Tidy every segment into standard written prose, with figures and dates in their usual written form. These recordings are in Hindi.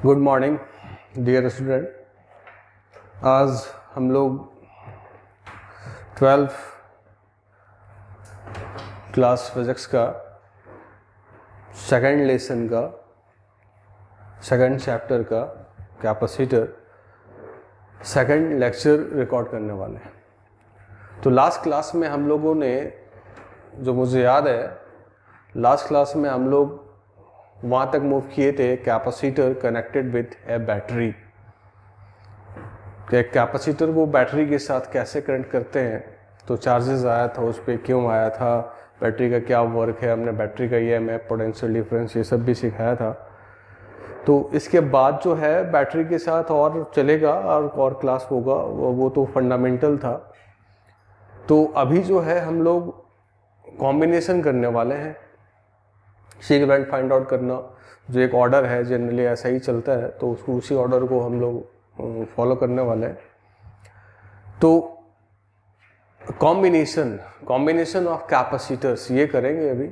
Good morning dear student. आज हम लोग 12th क्लास फिज़िक्स का सेकंड लेसन का सेकंड चैप्टर का कैपेसिटर सेकंड लेक्चर रिकॉर्ड करने वाले हैं। तो लास्ट क्लास में हम लोगों ने, जो मुझे याद है, लास्ट क्लास में हम लोग वहाँ तक मूव किए थे capacitor connected with A battery. एक कैपेसिटर को बैटरी के साथ कैसे कनेक्ट करते हैं, तो चार्जेस आया था, उस पर क्यों आया था, बैटरी का क्या वर्क है, हमने बैटरी का EMF, पोटेंशियल डिफरेंस, ये सब भी सिखाया था। तो इसके बाद जो है बैटरी के साथ और चलेगा और क्लास होगा, वो तो फंडामेंटल था। तो अभी जो है हम लोग कॉम्बिनेशन करने वाले हैं, सीक्वेंस फाइंड आउट करना, जो एक ऑर्डर है, जनरली ऐसा ही चलता है, तो उसको उसी ऑर्डर को हम लोग फॉलो करने वाले हैं। तो कॉम्बिनेशन ऑफ कैपेसिटर्स ये करेंगे अभी।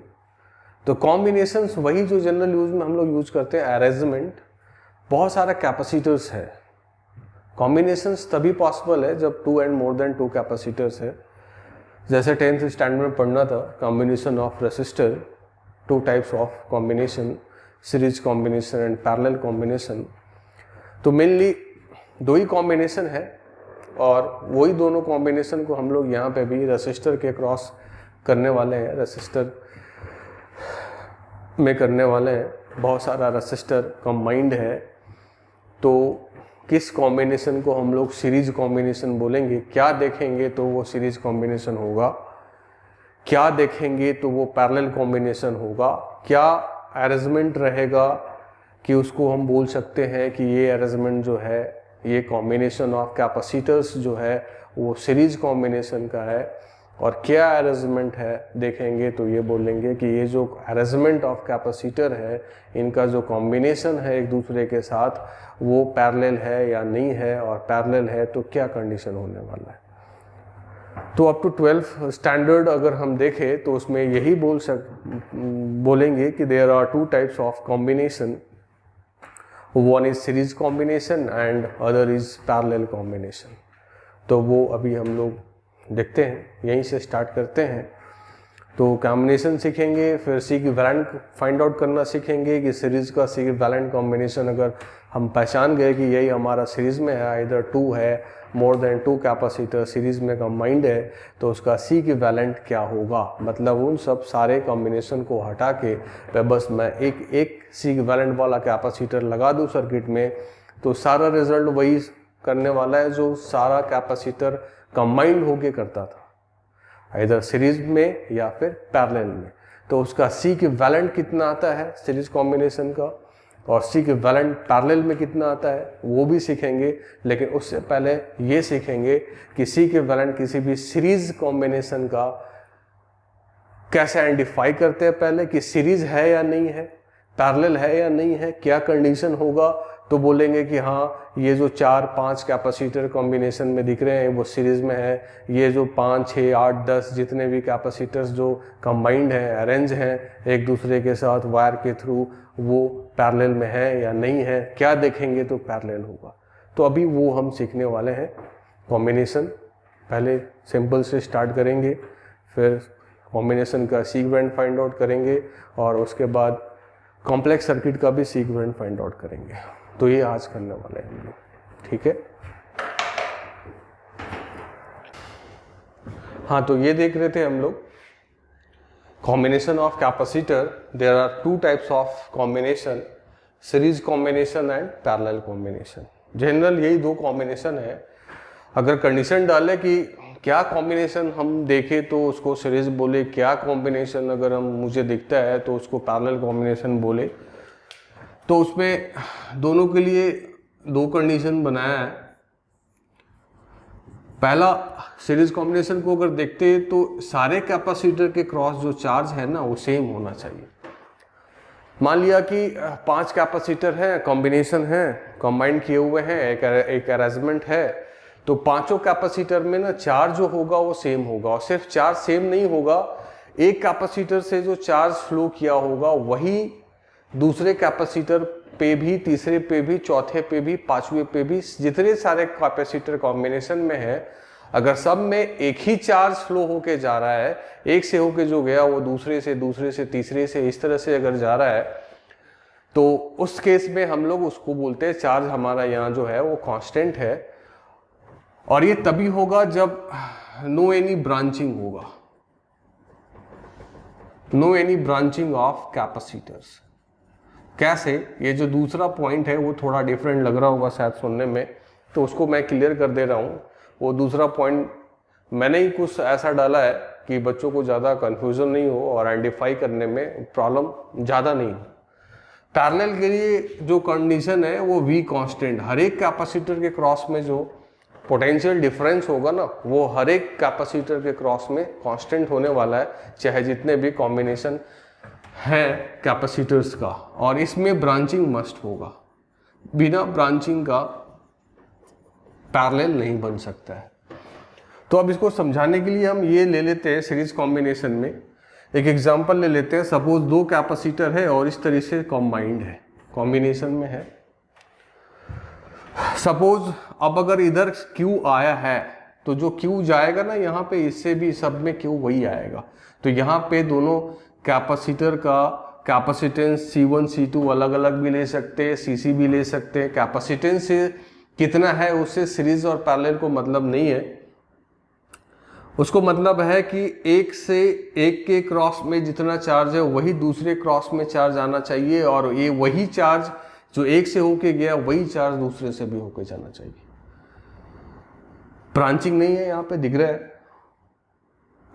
तो कॉम्बिनेशंस वही जो जनरल यूज में हम लोग यूज करते हैं, अरेंजमेंट। बहुत सारा कैपेसिटर्स है। कॉम्बिनेशंस तभी पॉसिबल है जब 2 and more than 2 कैपेसिटर्स है। जैसे 10th स्टैंडर्ड में पढ़ना था, combination of resistor, 2 types of combination, series combination and parallel combination. तो मेनली 2 ही कॉम्बिनेशन है और वही दोनों कॉम्बिनेशन को हम लोग यहाँ पे भी रेसिस्टर के क्रॉस करने वाले हैं, रेसिस्टर में करने वाले हैं। बहुत सारा रेसिस्टर कंबाइंड है, तो किस कॉम्बिनेशन को हम लोग सीरीज कॉम्बिनेशन बोलेंगे, क्या देखेंगे तो वो सीरीज कॉम्बिनेशन होगा, क्या देखेंगे तो वो पैरेलल कॉम्बिनेशन होगा, क्या अरेंजमेंट रहेगा कि उसको हम बोल सकते हैं कि ये अरेंजमेंट जो है, ये कॉम्बिनेशन ऑफ कैपेसिटर्स जो है वो सीरीज कॉम्बिनेशन का है, और क्या अरेंजमेंट है देखेंगे तो ये बोलेंगे कि ये जो अरेंजमेंट ऑफ कैपेसिटर है, इनका जो कॉम्बिनेशन है एक दूसरे के साथ, वो पैरेलल है या नहीं है, और पैरेलल है तो क्या कंडीशन होने वाला है। तो अप टू 12th स्टैंडर्ड अगर हम देखें तो उसमें यही बोलेंगे कि there are 2 types of combination, one is series combination and other is parallel combination. तो वो अभी हम लोग देखते हैं, यहीं से स्टार्ट करते हैं। तो कॉम्बिनेशन सीखेंगे, फिर सी इक्विवेलेंट फाइंड आउट करना सीखेंगे कि सीरीज का सी इक्विवेलेंट कॉम्बिनेशन अगर हम पहचान गए कि यही हमारा सीरीज में है, इधर 2 है, मोर देन 2 कैपेसिटर सीरीज में कंबाइंड है, तो उसका सी इक्विवेलेंट क्या होगा। मतलब उन सब सारे कॉम्बिनेशन को हटा के बस मैं एक सी इक्विवेलेंट वाला कैपेसिटर लगा दूं सर्किट में, तो सारा रिजल्ट वही करने वाला है जो सारा कैपेसिटर कंबाइंड होके करता था, इधर सीरीज में या फिर पैरेलल में। तो उसका सी इक्विवेलेंट कितना आता है सीरीज कॉम्बिनेशन का, और सी इक्विवेलेंट पैरेलल में कितना आता है वो भी सीखेंगे। लेकिन उससे पहले ये सीखेंगे कि सी इक्विवेलेंट किसी भी सीरीज कॉम्बिनेशन का कैसे आइडेंटिफाई करते हैं, पहले कि सीरीज है या नहीं है, पैरेलल है या नहीं है, क्या कंडीशन होगा। तो बोलेंगे कि हाँ, ये जो 4-5 कैपेसिटर कॉम्बिनेशन में दिख रहे हैं वो सीरीज में है, ये जो 5, 6, 8, 10 जितने भी कैपेसिटर्स जो कंबाइंड हैं, अरेंज हैं एक दूसरे के साथ वायर के थ्रू, वो पैरेलल में है या नहीं है, क्या देखेंगे तो पैरेलल होगा। तो अभी वो हम सीखने वाले हैं कॉम्बिनेशन। पहले सिंपल से स्टार्ट करेंगे, फिर कॉम्बिनेशन का सीक्वेंस फाइंड आउट करेंगे, और उसके बाद कॉम्प्लेक्स सर्किट का भी सीक्वेंस फाइंड आउट करेंगे। तो ये आज करने वाले हैं हम लोग, ठीक है। हाँ, तो ये देख रहे थे हम लोग combination of capacitor. There are 2 types of combination, series combination and parallel combination. General यही 2 कॉम्बिनेशन है। अगर कंडीशन डाले कि क्या कॉम्बिनेशन हम देखें तो उसको सीरीज बोले, क्या कॉम्बिनेशन अगर हम मुझे दिखता है तो उसको पैरेलल कॉम्बिनेशन बोले, तो उसमें दोनों के लिए 2 कंडीशन बनाया है। पहला, सीरीज कॉम्बिनेशन को अगर देखते हैं तो सारे कैपेसिटर के क्रॉस जो चार्ज है ना, वो सेम होना चाहिए। मान लिया कि 5 कैपेसिटर हैं, कॉम्बिनेशन है, कंबाइंड किए हुए हैं, एक अरेंजमेंट है, तो 5 कैपेसिटर में ना चार्ज जो होगा वो सेम होगा। और सिर्फ चार्ज सेम नहीं होगा, एक कैपेसिटर से जो चार्ज फ्लो किया होगा वही दूसरे कैपेसिटर पे भी, तीसरे पे भी, चौथे पे भी, पांचवे पे भी, जितने सारे कैपेसिटर कॉम्बिनेशन में है, अगर सब में एक ही चार्ज फ्लो होके जा रहा है, एक से होके जो गया वो दूसरे से, दूसरे से तीसरे से, इस तरह से अगर जा रहा है, तो उस केस में हम लोग उसको बोलते हैं चार्ज हमारा यहाँ जो है वो कांस्टेंट है। और ये तभी होगा जब नो एनी ब्रांचिंग होगा, no any branching of capacitors. कैसे? ये जो दूसरा पॉइंट है वो थोड़ा डिफरेंट लग रहा होगा शायद सुनने में, तो उसको मैं क्लियर कर दे रहा हूँ। वो दूसरा पॉइंट मैंने ही कुछ ऐसा डाला है कि बच्चों को ज़्यादा कन्फ्यूजन नहीं हो और आइडेंटिफाई करने में प्रॉब्लम ज़्यादा नहीं हो। पैरेलल के लिए जो कंडीशन है वो V कांस्टेंट, हर एक कैपेसिटर के क्रॉस में जो पोटेंशियल डिफरेंस होगा ना, वो हर एक कैपेसिटर के क्रॉस में कांस्टेंट होने वाला है, चाहे जितने भी कॉम्बिनेशन है कैपेसिटर्स का। और इसमें ब्रांचिंग मस्ट होगा, बिना ब्रांचिंग का पैरेलल नहीं बन सकता है। तो अब इसको समझाने के लिए हम ये ले लेते हैं सीरीज कॉम्बिनेशन में एक एग्जांपल ले लेते हैं। सपोज दो कैपेसिटर है और इस तरह से कॉम्बाइंड है, कॉम्बिनेशन में है। सपोज अब अगर इधर Q आया है तो जो Q जाएगा ना यहाँ पे, इससे भी सब में Q वही आएगा। तो यहाँ पे दोनों कैपेसिटर का कैपेसिटेंस C1 C2 अलग अलग भी ले सकते हैं, CC भी ले सकते हैं। कैपेसिटेंस कितना है उससे सीरीज और पैरेलल को मतलब नहीं है, उसको मतलब है कि एक से एक के क्रॉस में जितना चार्ज है वही दूसरे क्रॉस में चार्ज आना चाहिए, और ये वही चार्ज जो एक से होके गया वही चार्ज दूसरे से भी होके जाना चाहिए। ब्रांचिंग नहीं है यहाँ पे, दिख रहा है।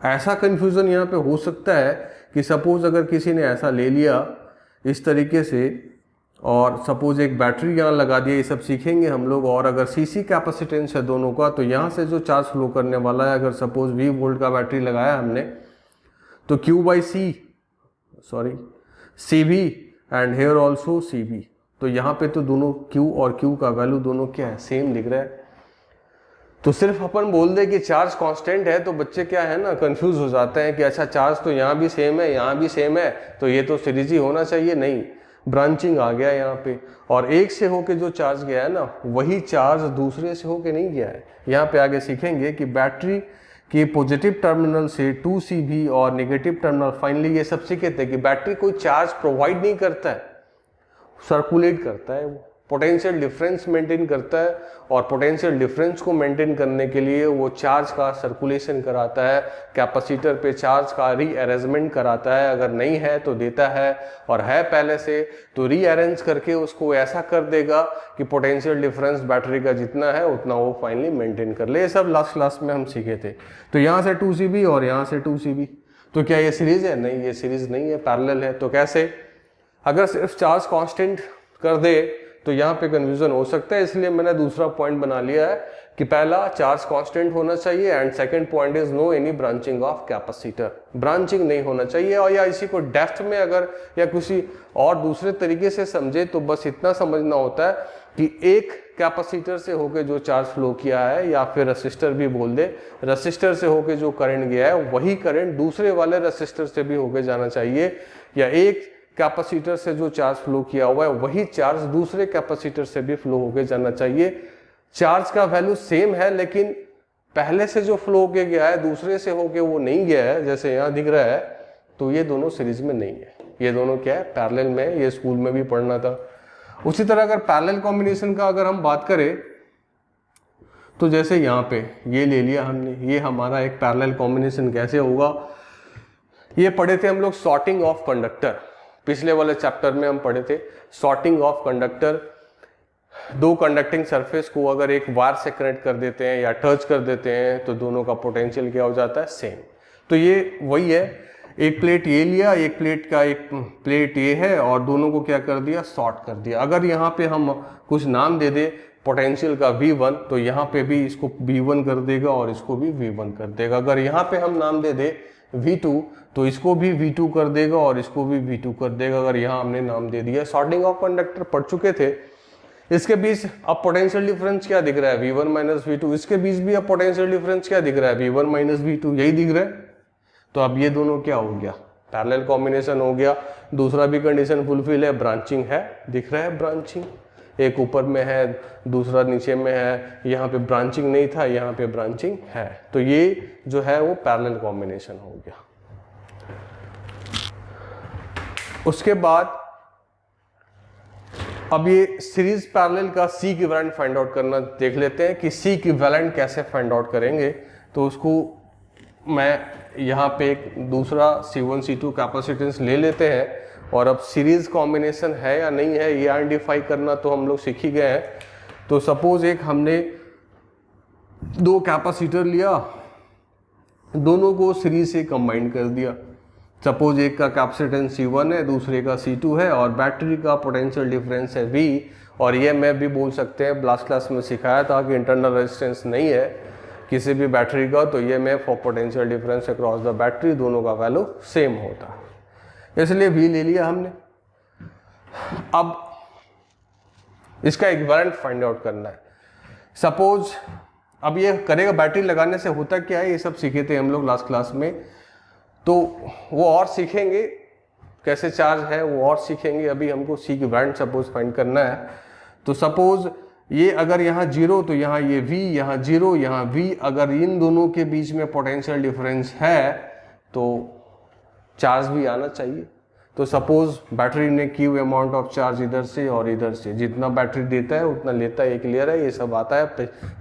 ऐसा कंफ्यूजन यहाँ पे हो सकता है कि सपोज अगर किसी ने ऐसा ले लिया इस तरीके से और सपोज एक बैटरी यहाँ लगा दिया, ये सब सीखेंगे हम लोग। और अगर सीसी कैपेसिटेंस है दोनों का, तो यहाँ से जो चार्ज फ्लो करने वाला है, अगर सपोज 20 वोल्ट का बैटरी लगाया हमने, तो CV and here also CV। तो यहाँ पे तो दोनों Q और Q का वैल्यू दोनों क्या है, सेम दिख रहा है। तो सिर्फ अपन बोल दे कि चार्ज कांस्टेंट है तो बच्चे क्या है ना, कंफ्यूज हो जाते हैं कि अच्छा चार्ज तो यहाँ भी सेम है, यहाँ भी सेम है, तो ये तो सीरीज ही होना चाहिए। नहीं, ब्रांचिंग आ गया यहाँ पे, और एक से होके जो चार्ज गया है ना, वही चार्ज दूसरे से होके नहीं गया है। यहाँ पे आगे सीखेंगे कि बैटरी के पॉजिटिव टर्मिनल से 2CV और नेगेटिव टर्मिनल, फाइनली ये सब सीखते हैं कि बैटरी कोई चार्ज प्रोवाइड नहीं करता है, सर्कुलेट करता है, वो पोटेंशियल डिफरेंस मेंटेन करता है। और पोटेंशियल डिफरेंस को मेंटेन करने के लिए वो चार्ज का सर्कुलेशन कराता है, कैपेसिटर पे चार्ज का रीअरेंजमेंट कराता है, अगर नहीं है तो देता है, और है पहले से तो रीअरेंज करके उसको ऐसा कर देगा कि पोटेंशियल डिफरेंस बैटरी का जितना है उतना वो फाइनली मेंटेन कर ले। ये सब लास्ट क्लास में हम सीखे थे। तो यहाँ से 2CV और यहाँ से 2CV, तो क्या ये सीरीज है? नहीं, ये सीरीज नहीं है, पैरेलल है। तो कैसे? अगर सिर्फ चार्ज कांस्टेंट कर दे तो यहाँ पे कन्फ्यूजन हो सकता है, इसलिए मैंने दूसरा पॉइंट बना लिया है कि पहला चार्ज कांस्टेंट होना चाहिए, and second point is no any branching of capacitor, branching नहीं होना चाहिए। और या इसी को डेप्थ में अगर या किसी और दूसरे तरीके से समझे तो बस इतना समझना होता है कि एक कैपेसिटर से होके जो चार्ज फ्लो किया है, या फिर रेसिस्टर भी बोल दे, रेसिस्टर से होके जो करंट गया है वही करंट दूसरे वाले रेसिस्टर से भी होके जाना चाहिए, या एक कैपेसिटर से जो चार्ज फ्लो किया हुआ है वही चार्ज दूसरे कैपेसिटर से भी फ्लो होके जाना चाहिए। चार्ज का वैल्यू सेम है, लेकिन पहले से जो फ्लो होके गया है दूसरे से होके वो नहीं गया है, जैसे यहाँ दिख रहा है, तो ये दोनों सीरीज में नहीं है, ये दोनों क्या है, पैरेलल में। ये स्कूल में भी पढ़ना था। उसी तरह अगर पैरेलल कॉम्बिनेशन का अगर हम बात करें तो जैसे यहाँ पे ये ले लिया हमने, ये हमारा एक पैरेलल कॉम्बिनेशन कैसे होगा, ये पढ़े थे हम लोग सॉर्टिंग ऑफ कंडक्टर, पिछले वाले चैप्टर में हम पढ़े थे सॉर्टिंग ऑफ कंडक्टर। दो कंडक्टिंग सरफेस को अगर एक वायर से कनेक्ट कर देते हैं या टच कर देते हैं तो दोनों का पोटेंशियल क्या हो जाता है, सेम। तो ये वही है, एक प्लेट ये लिया, एक प्लेट का एक प्लेट ये है, और दोनों को क्या कर दिया, शॉर्ट कर दिया। अगर यहाँ पे हम कुछ नाम दे दे पोटेंशियल का V1, तो यहाँ पे भी इसको V1 कर देगा और इसको भी V1 कर देगा। अगर यहाँ पे हम नाम दे दे V2, तो इसको भी V2 कर देगा और इसको भी V2 कर देगा, अगर यहाँ हमने नाम दे दिया। सॉर्टिंग ऑफ कंडक्टर पढ़ चुके थे। इसके बीच अब पोटेंशियल डिफरेंस क्या दिख रहा है, V1 माइनस V2। इसके बीच भी अब पोटेंशियल डिफरेंस क्या दिख रहा है, V1 माइनस V2, यही दिख रहा है। तो अब ये दोनों क्या हो गया, पैरेलल कॉम्बिनेशन हो गया। दूसरा भी कंडीशन फुलफिल है, ब्रांचिंग है, दिख रहा है ब्रांचिंग, एक ऊपर में है दूसरा नीचे में है, यहाँ पे ब्रांचिंग नहीं था, यहाँ पे ब्रांचिंग है, तो ये जो है वो पैरेलल कॉम्बिनेशन हो गया। उसके बाद अब ये सीरीज पैरेलल का सी इक्विवेलेंट फाइंड आउट करना देख लेते हैं कि सी इक्विवेलेंट कैसे फाइंड आउट करेंगे। तो उसको मैं यहाँ पे एक दूसरा C1 C2 कैपेसिटेंस ले लेते हैं और अब सीरीज कॉम्बिनेशन है या नहीं है ये आइडेंटिफाई करना तो हम लोग सीख ही गए हैं। तो सपोज एक हमने दो कैपेसिटर लिया, दोनों को सीरीज से कंबाइन कर दिया। सपोज एक का कैपेसिटेंस C1 है, दूसरे का C2 है और बैटरी का पोटेंशियल डिफरेंस है V। और ये मैं भी बोल सकते हैं, लास्ट क्लास में सिखाया था कि इंटरनल रेजिस्टेंस नहीं है किसी भी बैटरी का, तो ये मैं for potential difference across the battery दोनों का वैल्यू सेम होता है, इसलिए V ले लिया हमने। अब इसका इक्विवेलेंट फाइंड आउट करना है। सपोज अब ये करेगा, बैटरी लगाने से होता क्या है ये सब सीखे थे हम लोग लास्ट क्लास में, तो वो और सीखेंगे कैसे चार्ज है वो और सीखेंगे। अभी हमको सी इक्विवेलेंट सपोज फाइंड करना है। तो सपोज ये अगर यहाँ 0 तो यहाँ ये V, यहाँ 0 यहाँ V, अगर इन दोनों के बीच में पोटेंशियल डिफरेंस है तो चार्ज भी आना चाहिए। तो सपोज बैटरी ने Q अमाउंट ऑफ चार्ज इधर से और इधर से, जितना बैटरी देता है उतना लेता है, ये क्लियर है, ये सब आता है,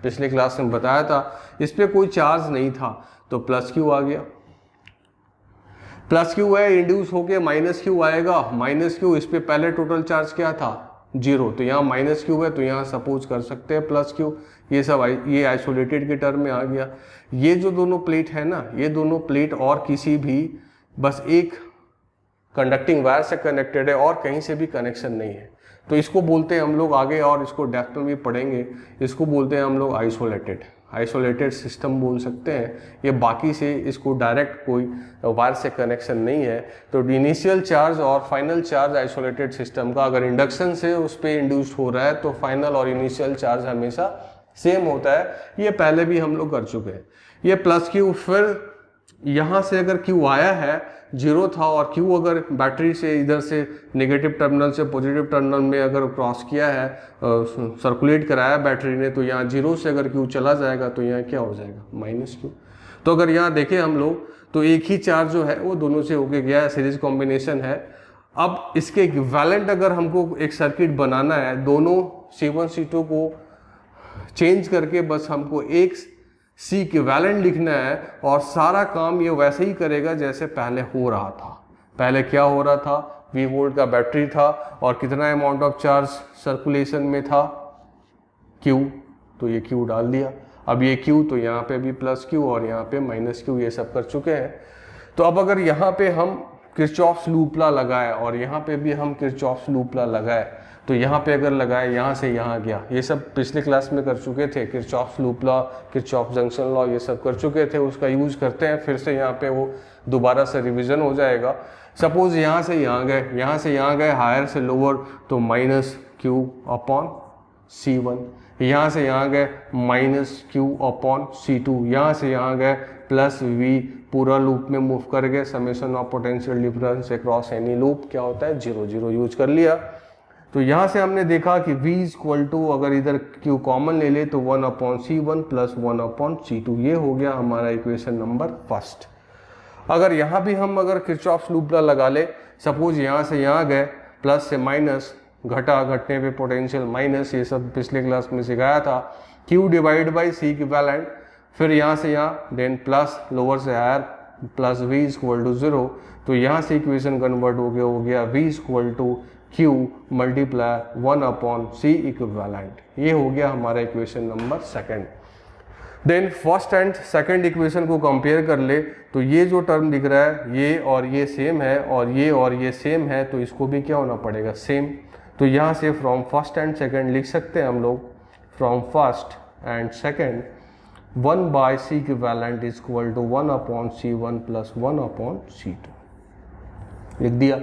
पिछले क्लास में बताया था। इस पर कोई चार्ज नहीं था तो प्लस Q आ गया, प्लस Q है इंड्यूस होके माइनस Q आएगा, माइनस Q, इस पे पहले टोटल चार्ज क्या था 0, तो यहाँ माइनस Q है तो यहाँ सपोज कर सकते हैं प्लस Q। ये सब ये आइसोलेटेड के टर्म में आ गया। ये जो दोनों प्लेट है ना, ये दोनों प्लेट और किसी भी बस एक कंडक्टिंग वायर से कनेक्टेड है और कहीं से भी कनेक्शन नहीं है, तो इसको बोलते हैं हम लोग आगे, और इसको डेप्थ में भी पढ़ेंगे, इसको बोलते हैं हम लोग आइसोलेटेड सिस्टम बोल सकते हैं। ये बाकी से इसको डायरेक्ट कोई वायर से कनेक्शन नहीं है। तो इनिशियल चार्ज और फाइनल चार्ज आइसोलेटेड सिस्टम का अगर इंडक्शन से उस पर इंड्यूस्ड हो रहा है तो फाइनल और इनिशियल चार्ज हमेशा सेम होता है। ये पहले भी हम लोग कर चुके हैं। ये प्लस Q, फिर यहाँ से अगर Q आया है 0 था और Q अगर बैटरी से इधर से नेगेटिव टर्मिनल से पॉजिटिव टर्मिनल में अगर क्रॉस किया है, सर्कुलेट कराया बैटरी ने, तो यहाँ 0 से अगर Q चला जाएगा तो यहाँ क्या हो जाएगा माइनस Q। तो अगर यहाँ देखें हम लोग तो एक ही चार्ज जो है वो दोनों से होके गया है, सीरीज कॉम्बिनेशन है। अब इसके इक्विवेलेंट अगर हमको एक सर्किट बनाना है, दोनों C1 C2 को चेंज करके बस हमको एक सी इक्विवेलेंट लिखना है और सारा काम ये वैसे ही करेगा जैसे पहले हो रहा था। पहले क्या हो रहा था, V वोल्ट का बैटरी था और कितना अमाउंट ऑफ चार्ज सर्कुलेशन में था Q, तो ये Q डाल दिया। अब ये Q तो यहाँ पे भी प्लस Q और यहाँ पे माइनस Q, ये सब कर चुके हैं। तो अब अगर यहाँ पे हम किरचॉफ्स लूप लॉ लगाए और यहाँ पे भी हम किरचॉफ्स लूप लॉ लगाए, तो यहाँ पे अगर लगाए यहाँ से यहाँ गया, ये सब पिछले क्लास में कर चुके थे। Kirchhoff's loop law, Kirchhoff junction law, ये सब कर चुके थे, उसका यूज करते हैं फिर से। यहाँ पे वो दोबारा से रिवीजन हो जाएगा। सपोज यहाँ से यहाँ गए, यहाँ से यहाँ गए, हायर से लोअर, तो माइनस Q अपॉन C1, यहाँ से यहाँ गए माइनस Q अपॉन C2, यहाँ से यहाँ गए प्लस V, पूरा लूप में मूव कर गए, summation of potential difference across any loop क्या होता है 0 0 यूज कर लिया। तो यहाँ से हमने देखा कि V इक्वल टू, अगर इधर Q कॉमन ले ले तो 1 upon C1 plus 1 upon C2, ये हो गया हमारा इक्वेशन नंबर फर्स्ट। अगर यहाँ भी हम अगर किरचॉफ्स लूप लॉ लगा ले, सपोज यहाँ से यहाँ गए, प्लस से माइनस, घटा, घटने पे पोटेंशियल माइनस, ये सब पिछले क्लास में सिखाया था। Q divide by C equivalent, फिर यहाँ से यहाँ, देन प्लस लोअर से higher, plus V equal to 0, तो यहाँ से इक्वेशन कन्वर्ट हो गया V equal to Q multiply 1 upon C equivalent. ये हो गया हमारा equation number second. Then first and second equation को कंपेयर कर ले, तो ये जो टर्म दिख रहा है ये और ये सेम है और ये सेम है, तो इसको भी क्या होना पड़ेगा सेम। तो यहाँ से फ्रॉम फर्स्ट एंड सेकंड लिख सकते हैं हम लोग, from first and second 1 by C equivalent is equal to 1 upon C1 plus 1 upon C2 लिख दिया।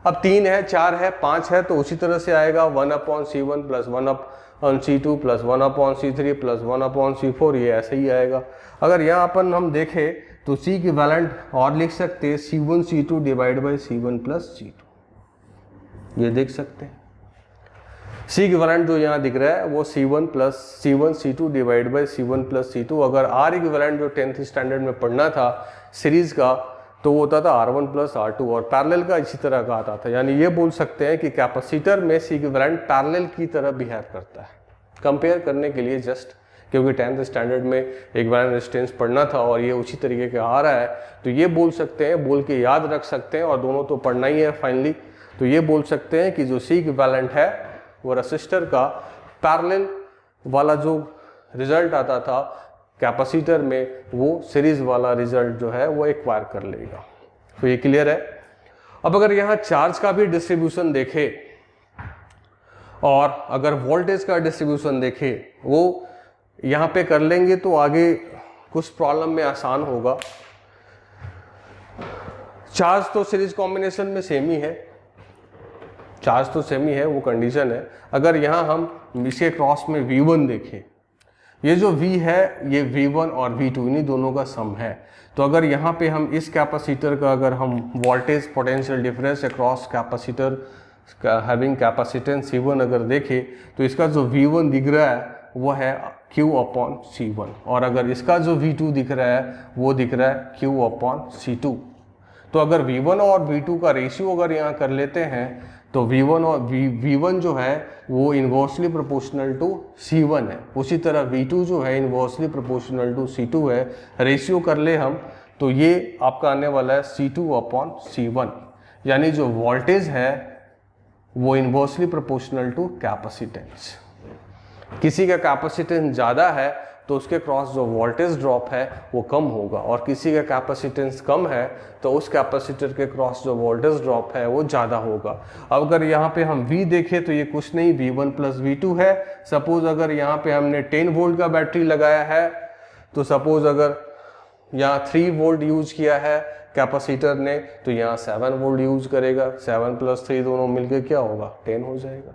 अब 3 है, 4 है, 5 है, तो उसी तरह से आएगा 1 upon C1 plus 1 upon C2 plus 1 upon C3 plus 1 upon C4, ये ऐसे ही आएगा। अगर यहाँ अपन हम देखें तो C इक्विवेलेंट और लिख सकते हैं C1 C2 divide by C1 plus C2, ये देख सकते हैं। C इक्विवेलेंट जो यहाँ दिख रहा है वो C1 C2 divide by C1 plus C2। अगर R इक्विवेलेंट जो 10th स्टैंडर्ड में पढ़ना था सीरीज का तो वो होता था R1 प्लस R2, और पैरेलल का इसी तरह का आता था। यानी ये बोल सकते हैं कि कैपेसिटर में C इक्विवेलेंट पैरेलल की तरह बिहेव करता है, कंपेयर करने के लिए जस्ट, क्योंकि 10th स्टैंडर्ड में इक्विवेलेंट रेजिस्टेंस पढ़ना था और ये उसी तरीके का आ रहा है, तो ये बोल सकते हैं, बोल के याद रख सकते हैं, और दोनों तो पढ़ना ही है फाइनली। तो ये बोल सकते हैं कि जो C इक्विवेलेंट है वो रेसिस्टर का पैरेलल वाला जो रिजल्ट आता था कैपेसिटर में, वो सीरीज वाला रिजल्ट जो है वो एक्वायर कर लेगा। तो ये क्लियर है। अब अगर यहाँ चार्ज का भी डिस्ट्रीब्यूशन देखे और अगर वोल्टेज का डिस्ट्रीब्यूशन देखे, वो यहाँ पे कर लेंगे तो आगे कुछ प्रॉब्लम में आसान होगा। चार्ज तो सीरीज कॉम्बिनेशन में सेम ही है, चार्ज तो सेम ही है, वो कंडीशन है। अगर यहाँ हम इसके क्रॉस में V1 देखें, ये जो V है ये V1 और V2 इन्हीं दोनों का सम है। तो अगर यहाँ पे हम इस कैपेसिटर का अगर हम voltage potential difference across capacitor having capacitance C1 अगर देखें, तो इसका जो V1 दिख रहा है वो है Q/C1, और अगर इसका जो V2 दिख रहा है वो दिख रहा है Q/C2। तो अगर V1 और V2 का रेशियो अगर यहाँ कर लेते हैं तो V1 जो है वो इन्वर्सली प्रोपोर्शनल टू C1 है, उसी तरह V2 जो है इन्वर्सली प्रोपोर्शनल टू C2 है। रेशियो कर ले हम तो ये आपका आने वाला है C2/C1, यानी जो वोल्टेज है वो इन्वर्सली प्रोपोर्शनल टू कैपेसिटेंस। किसी का कैपेसिटेंस ज़्यादा है तो उसके क्रॉस जो वोल्टेज ड्रॉप है वो कम होगा, और किसी का कैपेसिटेंस कम है तो उस कैपेसिटर के क्रॉस जो वोल्टेज ड्रॉप है वो ज़्यादा होगा। अब अगर यहाँ पे हम V देखें तो ये कुछ नहीं V1 प्लस V2 है। सपोज अगर यहाँ पे हमने 10 वोल्ट का बैटरी लगाया है, तो सपोज अगर यहाँ 3 वोल्ट यूज किया है कैपेसिटर ने, तो यहाँ 7 वोल्ट यूज करेगा। 7 प्लस 3 दोनों मिलके क्या होगा, 10 हो जाएगा।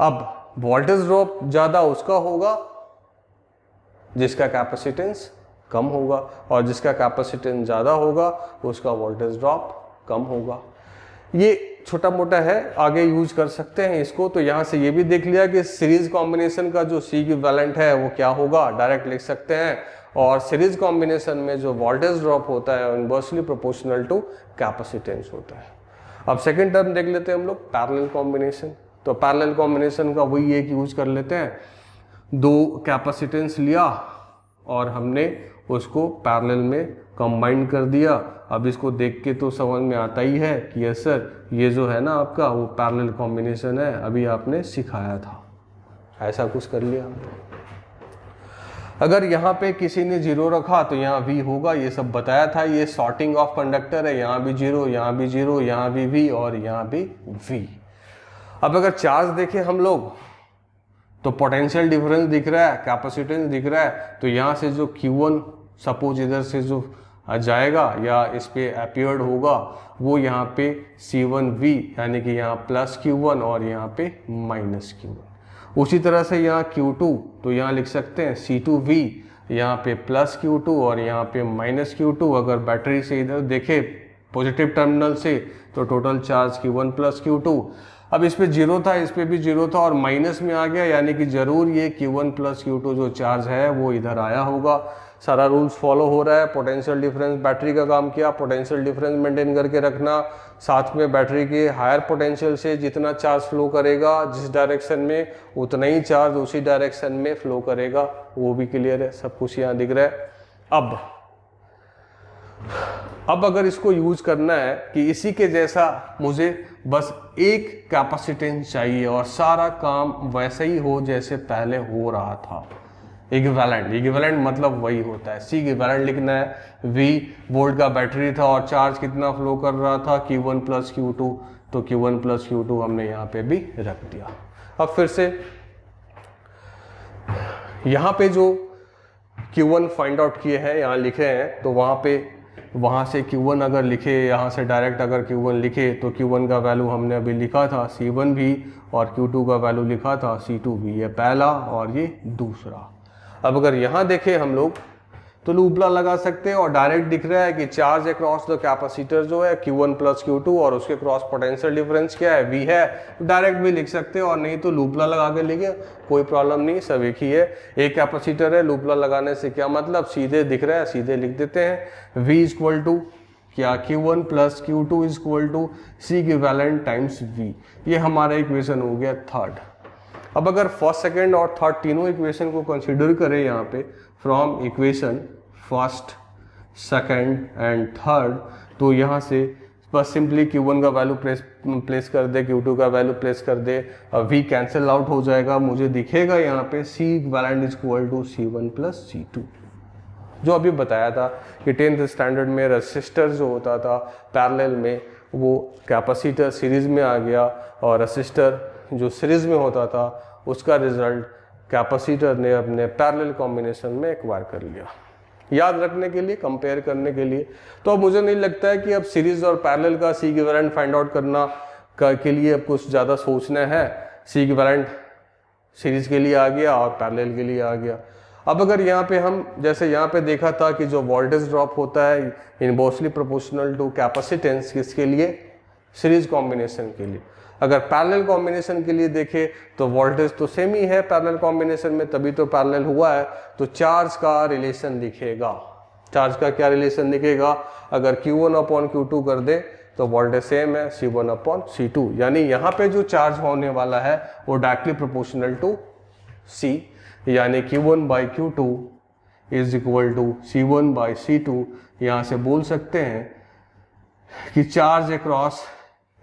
अब वोल्टेज ड्रॉप ज़्यादा उसका होगा जिसका कैपेसिटेंस कम होगा, और जिसका कैपेसिटेंस ज़्यादा होगा उसका वोल्टेज ड्रॉप कम होगा। ये छोटा मोटा है, आगे यूज कर सकते हैं इसको। तो यहाँ से ये भी देख लिया कि सीरीज कॉम्बिनेशन का जो C इक्विवेलेंट है वो क्या होगा, डायरेक्ट लिख सकते हैं। और सीरीज कॉम्बिनेशन में जो वोल्टेज ड्रॉप होता है इनवर्सली प्रोपोर्शनल टू कैपेसिटेंस होता है। अब सेकेंड टर्म देख लेते हैं हम लोग, पैरेलल कॉम्बिनेशन। तो पैरेलल कॉम्बिनेशन का वही एक यूज कर लेते हैं, 2 कैपेसिटेंस लिया और हमने उसको पैरेलल में कंबाइन कर दिया। अब इसको देख के तो समझ में आता ही है कि यस सर ये जो है ना आपका वो पैरेलल कॉम्बिनेशन है, अभी आपने सिखाया था, ऐसा कुछ कर लिया। अगर यहाँ पे किसी ने 0 रखा तो यहाँ V होगा, ये सब बताया था। ये सॉर्टिंग ऑफ कंडक्टर है, यहाँ भी 0, यहाँ भी 0, यहाँ भी V और यहाँ भी V। अब अगर चार्ज देखें हम लोग तो पोटेंशियल डिफरेंस दिख रहा है, कैपेसिटेंस दिख रहा है। तो यहाँ से जो Q1 सपोज इधर से जो जाएगा या इस पे अपीयर्ड होगा वो यहाँ पे C1V, यानी कि यहाँ प्लस Q1 और यहाँ पे माइनस Q1। उसी तरह से यहाँ Q2, तो यहाँ लिख सकते हैं C2V, यहाँ पे प्लस Q2 और यहाँ पे माइनस Q2। अगर बैटरी से इधर देखे पॉजिटिव टर्मिनल से तो total charge Q1 plus Q2। अब इस पे 0 था, इस पे भी 0 था और माइनस में आ गया, यानी कि जरूर ये Q1 प्लस Q2 जो चार्ज है वो इधर आया होगा। सारा रूल्स फॉलो हो रहा है। पोटेंशियल डिफरेंस बैटरी का काम किया, पोटेंशियल डिफरेंस मेंटेन करके रखना। साथ में बैटरी के हायर पोटेंशियल से जितना चार्ज फ्लो करेगा जिस डायरेक्शन में, उतना ही चार्ज उसी डायरेक्शन में फ्लो करेगा, वो भी क्लियर है, सब कुछ यहाँ दिख रहा है। अब अगर इसको यूज करना है कि इसी के जैसा मुझे बस एक कैपेसिटेंस चाहिए और सारा काम वैसे ही हो जैसे पहले हो रहा था, इक्विवेलेंट मतलब वही होता है। C इक्विवेलेंट लिखना है, V वोल्ट का बैटरी था और चार्ज कितना फ्लो कर रहा था Q1 प्लस Q2, तो Q1 प्लस Q2 हमने यहाँ पे भी रख दिया। अब फिर से यहाँ पे जो Q1 फाइंड आउट किए हैं यहाँ लिखे हैं, तो वहाँ से Q1 अगर लिखे, यहाँ से डायरेक्ट अगर Q1 लिखे तो Q1 का वैल्यू हमने अभी लिखा था C1 भी और Q2 का वैल्यू लिखा था C2 भी, ये पहला और ये दूसरा। अब अगर यहाँ देखें हम लोग तो लूपला लगा सकते हैं और डायरेक्ट दिख रहा है कि चार्ज अक्रॉस द कैपेसिटर जो है Q1 प्लस Q2 और उसके क्रॉस पोटेंशियल डिफरेंस क्या है V है, डायरेक्ट भी लिख सकते हैं और नहीं तो लूपला लगा के लिखे, कोई प्रॉब्लम नहीं, सब एक ही है। एक कैपेसिटर है, लूपला लगाने से क्या मतलब, सीधे दिख रहा है, सीधे लिख देते हैं V इक्वल टू क्या Q1 plus Q2 is equal to C equivalent times V। ये हमारा इक्वेशन हो गया थर्ड। अब अगर फर्स्ट सेकेंड और थर्ड तीनों इक्वेशन को कंसिडर करें यहाँ पे from equation first second and third, तो यहाँ से बस सिंपली Q1 का वैल्यू प्लेस कर दे, Q2 का वैल्यू प्लेस कर दे, V कैंसिल आउट हो जाएगा, मुझे दिखेगा यहाँ पे C equivalent is equal to C1 plus C2। जो अभी बताया था कि 10th स्टैंडर्ड में रेसिस्टर जो होता था पैरेलल में, वो कैपेसिटर सीरीज में आ गया और रेसिस्टर जो सीरीज में होता था उसका रिजल्ट कैपेसिटर ने अपने पैरेलल कॉम्बिनेशन में एक्वायर कर लिया। याद रखने के लिए, कंपेयर करने के लिए। तो अब मुझे नहीं लगता है कि अब सीरीज और पैरेलल का C इक्विवेलेंट फाइंड आउट करना के लिए अब कुछ ज़्यादा सोचना है। C इक्विवेलेंट सीरीज के लिए आ गया और पैरेलल के लिए आ गया। अब अगर यहाँ पे हम जैसे यहाँ पे देखा था कि जो वोल्टेज ड्रॉप होता है इनवर्सली प्रोपोर्शनल टू कैपेसिटेंस, किसके लिए, सीरीज कॉम्बिनेशन के लिए। अगर पैरेलल कॉम्बिनेशन के लिए देखें तो वोल्टेज तो सेम ही है पैरेलल कॉम्बिनेशन में, तभी तो पैरेलल हुआ है, तो चार्ज का रिलेशन दिखेगा। चार्ज का क्या रिलेशन दिखेगा, अगर Q1 अपॉन Q2 कर दे तो वोल्टेज सेम है C1 अपॉन C2, यानी यहाँ पे जो चार्ज होने वाला है वो डायरेक्टली प्रोपोर्शनल टू C, यानी Q1 by Q2 is equal to C1 by C2। यहाँ से बोल सकते हैं कि charge across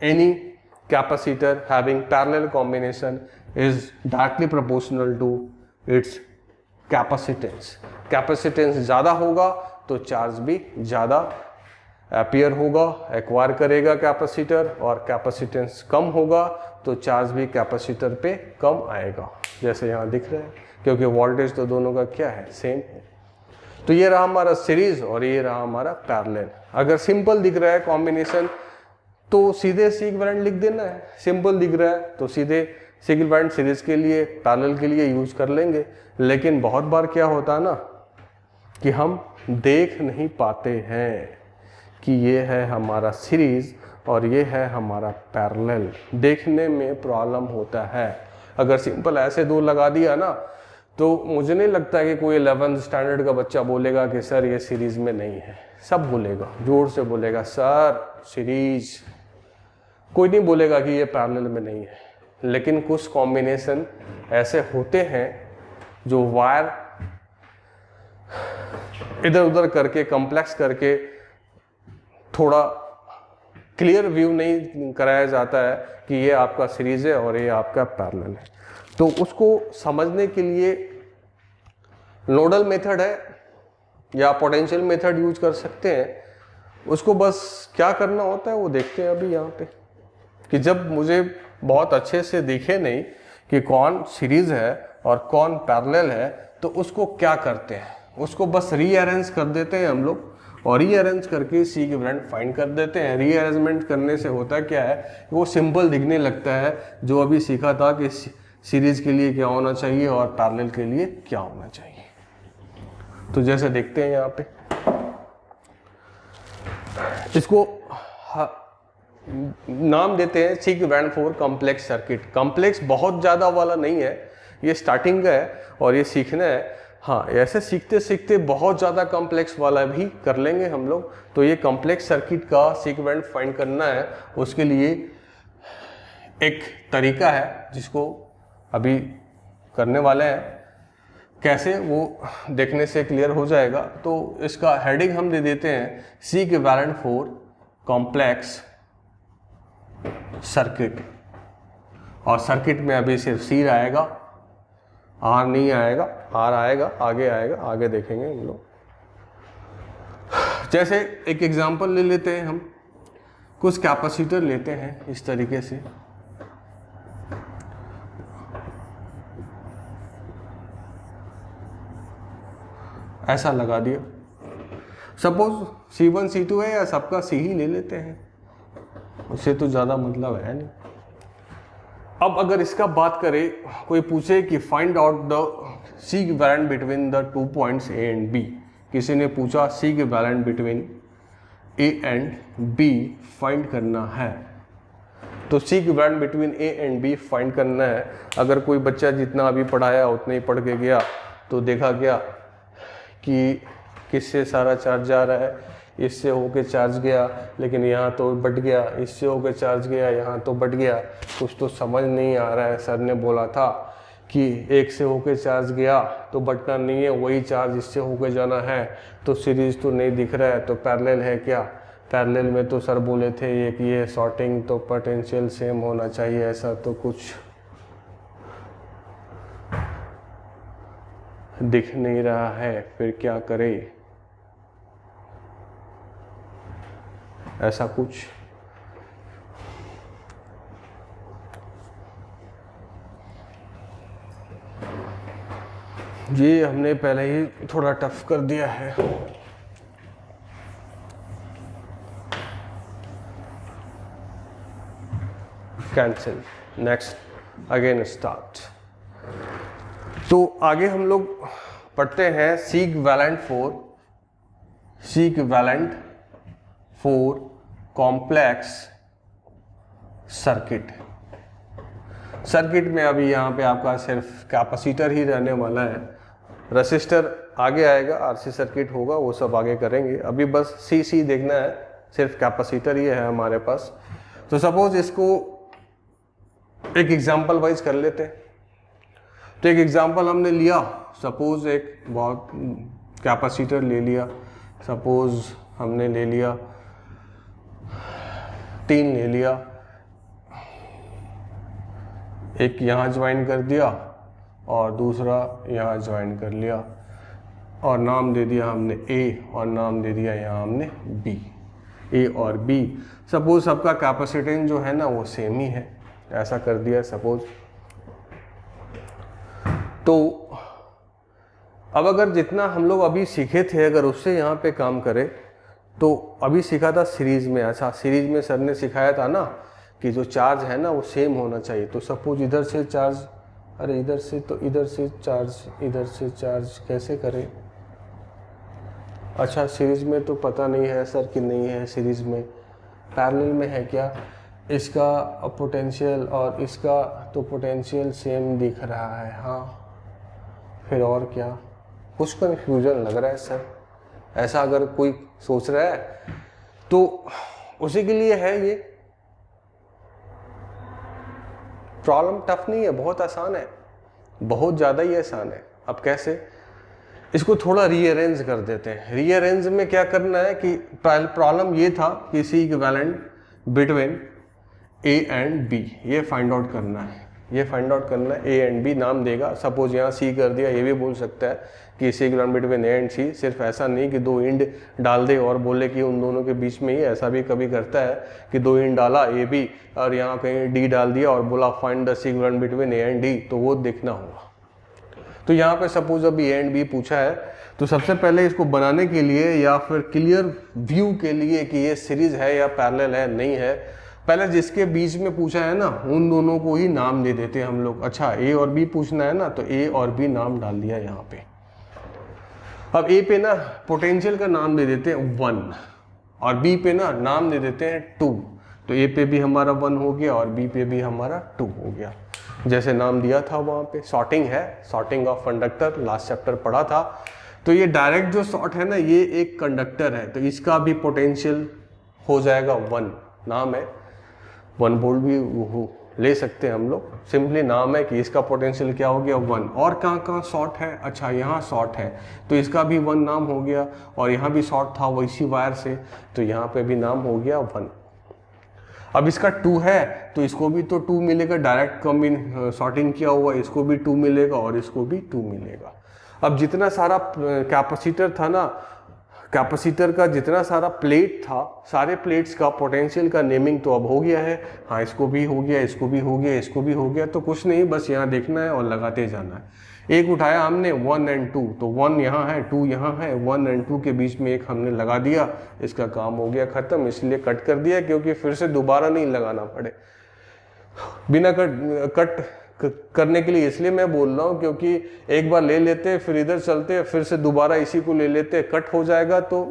any capacitor having parallel combination is directly proportional to its capacitance। Capacitance ज़्यादा होगा तो चार्ज भी ज़्यादा अपीयर होगा, एक्वायर करेगा कैपेसिटर, और कैपेसिटेंस कम होगा तो चार्ज भी कैपेसिटर पे कम आएगा, जैसे यहाँ दिख रहा है, क्योंकि वोल्टेज तो दोनों का क्या है, सेम है। तो ये रहा हमारा सीरीज और ये रहा हमारा पैरेलल। अगर सिंपल दिख रहा है कॉम्बिनेशन तो सीधे C इक्विवेलेंट लिख देना है, सिंपल दिख रहा है तो सीधे C इक्विवेलेंट सीरीज के लिए पैरेलल के लिए यूज कर लेंगे। लेकिन बहुत बार क्या होता है ना कि हम देख नहीं पाते हैं कि ये है हमारा सीरीज और ये है हमारा पैरेलल, देखने में प्रॉब्लम होता है। अगर सिंपल ऐसे दो लगा दिया ना तो मुझे नहीं लगता कि कोई 11th स्टैंडर्ड का बच्चा बोलेगा कि सर ये सीरीज में नहीं है। सब बोलेगा, जोर से बोलेगा सर सीरीज, कोई नहीं बोलेगा कि ये पैरेलल में नहीं है। लेकिन कुछ कॉम्बिनेशन ऐसे होते हैं जो वायर इधर उधर करके कॉम्प्लेक्स करके थोड़ा क्लियर व्यू नहीं कराया जाता है कि ये आपका सीरीज है और ये आपका पैरेलल है। तो उसको समझने के लिए नोडल मेथड है या पोटेंशियल मेथड यूज कर सकते हैं। उसको बस क्या करना होता है वो देखते हैं अभी यहाँ पे, कि जब मुझे बहुत अच्छे से दिखे नहीं कि कौन सीरीज है और कौन पैरेलल है तो उसको क्या करते हैं, उसको बस रीअरेंज कर देते हैं हम लोग, और रीअरेंज करके C इक्विवेलेंट फाइंड कर देते हैं। रीअरेंजमेंट करने से होता क्या है, वो सिंपल दिखने लगता है, जो अभी सीखा था कि सीरीज के लिए क्या होना चाहिए और पैरेलल के लिए क्या होना चाहिए। तो जैसे देखते हैं यहाँ पे, इसको नाम देते हैं C equivalent for complex circuit. Complex बहुत ज़्यादा वाला नहीं है, ये स्टार्टिंग का है और ये सीखना है। हाँ, ऐसे सीखते सीखते बहुत ज़्यादा कॉम्प्लेक्स वाला भी कर लेंगे हम लोग। तो ये कॉम्प्लेक्स सर्किट का C इक्विवेलेंट फाइंड करना है, उसके लिए एक तरीका है जिसको अभी करने वाले हैं। कैसे वो देखने से क्लियर हो जाएगा। तो इसका हेडिंग हम दे देते हैं C equivalent for complex circuit, और सर्किट में अभी सिर्फ C आएगा, R नहीं आएगा, R आएगा, आगे देखेंगे हम लोग। जैसे एक एग्जांपल ले लेते हैं, हम कुछ कैपेसिटर लेते हैं इस तरीके से, ऐसा लगा दिया। सपोज C1 C2 है या सबका C ही ले लेते हैं, उससे तो ज़्यादा मतलब है नहीं। अब अगर इसका बात करें, कोई पूछे कि find out the C equivalent between the 2 points A and B, किसी ने पूछा C equivalent between A and B find करना है, तो सी equivalent between A and B find करना है। अगर कोई बच्चा जितना अभी पढ़ाया उतना ही पढ़ के गया तो देखा गया कि किससे सारा चार्ज जा रहा है, इससे होके चार्ज गया लेकिन यहाँ तो बट गया, इससे होके चार्ज गया यहाँ तो बट गया, कुछ तो समझ नहीं आ रहा है। सर ने बोला था कि एक से होके चार्ज गया तो बटना नहीं है, वही चार्ज इससे होके जाना है, तो सीरीज तो नहीं दिख रहा है, तो पैरेलल है क्या? पैरेलल में तो सर बोले थे एक ये सॉर्टिंग तो पोटेंशियल सेम होना चाहिए, ऐसा तो कुछ दिख नहीं रहा है, फिर क्या करें? ऐसा कुछ ये हमने पहले ही थोड़ा टफ कर दिया है। Cancel, next, again start. तो आगे हम लोग पढ़ते हैं C equivalent for complex circuit. Circuit में अभी यहाँ पे आपका सिर्फ कैपेसिटर ही रहने वाला है, रेसिस्टर आगे आएगा, आरसी सर्किट होगा, वो सब आगे करेंगे। अभी बस सी देखना है, सिर्फ कैपेसिटर ही है हमारे पास। तो सपोज इसको एक एग्जांपल वाइज कर लेते हैं। तो एक एग्जांपल हमने लिया, सपोज एक बहुत कैपेसिटर ले लिया, सपोज हमने ले लिया 3 ले लिया, एक यहाँ ज्वाइन कर दिया और दूसरा यहाँ ज्वाइन कर लिया, और नाम दे दिया हमने ए और नाम दे दिया यहाँ हमने बी, ए और बी। सपोज सबका कैपेसिटेंस जो है ना वो सेम ही है, ऐसा कर दिया सपोज। तो अब अगर जितना हम लोग अभी सीखे थे अगर उससे यहाँ पे काम करें, तो अभी सीखा था सीरीज में। अच्छा, सीरीज में सर ने सिखाया था ना कि जो चार्ज है ना वो सेम होना चाहिए। तो सपोज इधर से चार्ज, अरे इधर से, तो इधर से चार्ज, इधर से चार्ज कैसे करें? अच्छा, सीरीज में तो पता नहीं है सर कि नहीं है सीरीज में, पैरेलल में है क्या? इसका पोटेंशियल और इसका तो पोटेंशियल सेम दिख रहा है, हाँ, फिर और क्या? कुछ कन्फ्यूजन लग रहा है सर, ऐसा अगर कोई सोच रहा है तो उसी के लिए है ये। प्रॉब्लम टफ नहीं है, बहुत आसान है, बहुत ज़्यादा ही आसान है। अब कैसे? इसको थोड़ा रीअरेंज कर देते हैं। रीअरेंज में क्या करना है कि प्रॉब्लम ये था कि C equivalent between A and B, ये फाइंड आउट करना है, ये फाइंड आउट करना है। ए एंड बी नाम देगा, सपोज यहाँ सी कर दिया, ये भी बोल सकता है कि C equivalent between A and C. सिर्फ ऐसा नहीं कि 2 इंड डाल दे और बोले कि उन दोनों के बीच में ही, ऐसा भी कभी करता है कि 2 इंड डाला ए बी और यहाँ कहीं डी डाल दिया और बोला find the C equivalent between A and D, तो वो देखना होगा। तो यहाँ पे सपोज अभी ए एंड बी पूछा है, तो सबसे पहले इसको बनाने के लिए या फिर क्लियर व्यू के लिए कि ये सीरीज है या पैरेलल है नहीं है, पहले जिसके बीच में पूछा है ना उन दोनों को ही नाम दे देते हैं हम लोग। अच्छा, ए और बी पूछना है ना, तो ए और बी नाम डाल दिया यहाँ पे। अब ए पे ना पोटेंशियल का नाम दे देते हैं 1 और बी पे ना नाम दे देते हैं 2। तो ए पे भी हमारा 1 हो गया और बी पे भी हमारा 2 हो गया, जैसे नाम दिया था वहाँ पे। सॉर्टिंग है, sorting of conductor, last chapter पढ़ा था। तो ये डायरेक्ट जो सॉर्ट है ना, ये एक कंडक्टर है, तो इसका भी पोटेंशियल हो जाएगा 1, नाम है 1 वोल्ट भी ले सकते हैं हम लोग, सिंपली नाम है कि इसका पोटेंशियल क्या हो गया 1। और कहाँ कहाँ शॉर्ट है? अच्छा, यहाँ शॉर्ट है तो इसका भी 1 नाम हो गया, और यहाँ भी शॉर्ट था वैसी वायर से, तो यहाँ पे भी नाम हो गया 1। अब इसका 2 है तो इसको भी तो 2 मिलेगा, डायरेक्ट कॉम्बिन शॉर्टिंग किया हुआ, इसको भी 2 मिलेगा और इसको भी 2 मिलेगा। अब जितना सारा कैपेसिटर था ना, कैपेसिटर का जितना सारा प्लेट था, सारे प्लेट्स का पोटेंशियल का नेमिंग तो अब हो गया है। हाँ, इसको भी हो गया, इसको भी हो गया, इसको भी हो गया, तो कुछ नहीं, बस यहाँ देखना है और लगाते जाना है। एक उठाया हमने 1 और 2, तो 1 यहाँ है, 2 यहाँ है, 1 और 2 के बीच में एक हमने लगा दिया, इसका काम हो गया ख़त्म। इसलिए कट कर दिया क्योंकि फिर से दोबारा नहीं लगाना पड़े। बिना कट करने के लिए इसलिए मैं बोल रहा हूँ क्योंकि एक बार ले लेते हैं, फिर इधर चलते हैं, फिर से दोबारा इसी को ले लेते हैं, कट हो जाएगा तो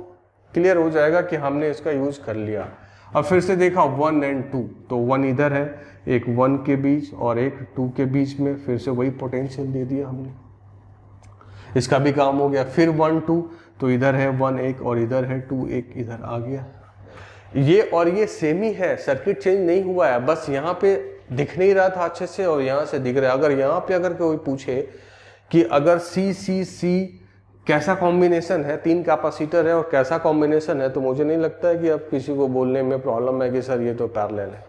क्लियर हो जाएगा कि हमने इसका यूज कर लिया। अब फिर से देखा 1 और 2, तो 1 इधर है, एक 1 के बीच और एक 2 के बीच में, फिर से वही पोटेंशियल दे दिया हमने, इसका भी काम हो गया। फिर 1 2, तो इधर है 1 1 और इधर है 2 1, इधर आ गया। ये और ये सेम ही है, सर्किट चेंज नहीं हुआ है, बस यहाँ पे दिख नहीं रहा था अच्छे से और यहाँ से दिख रहा है। अगर यहाँ पे अगर कोई पूछे कि अगर सी सी सी कैसा कॉम्बिनेशन है, 3 कैपेसिटर है और कैसा कॉम्बिनेशन है, तो मुझे नहीं लगता है कि अब किसी को बोलने में प्रॉब्लम है कि सर ये तो पैरेलल है।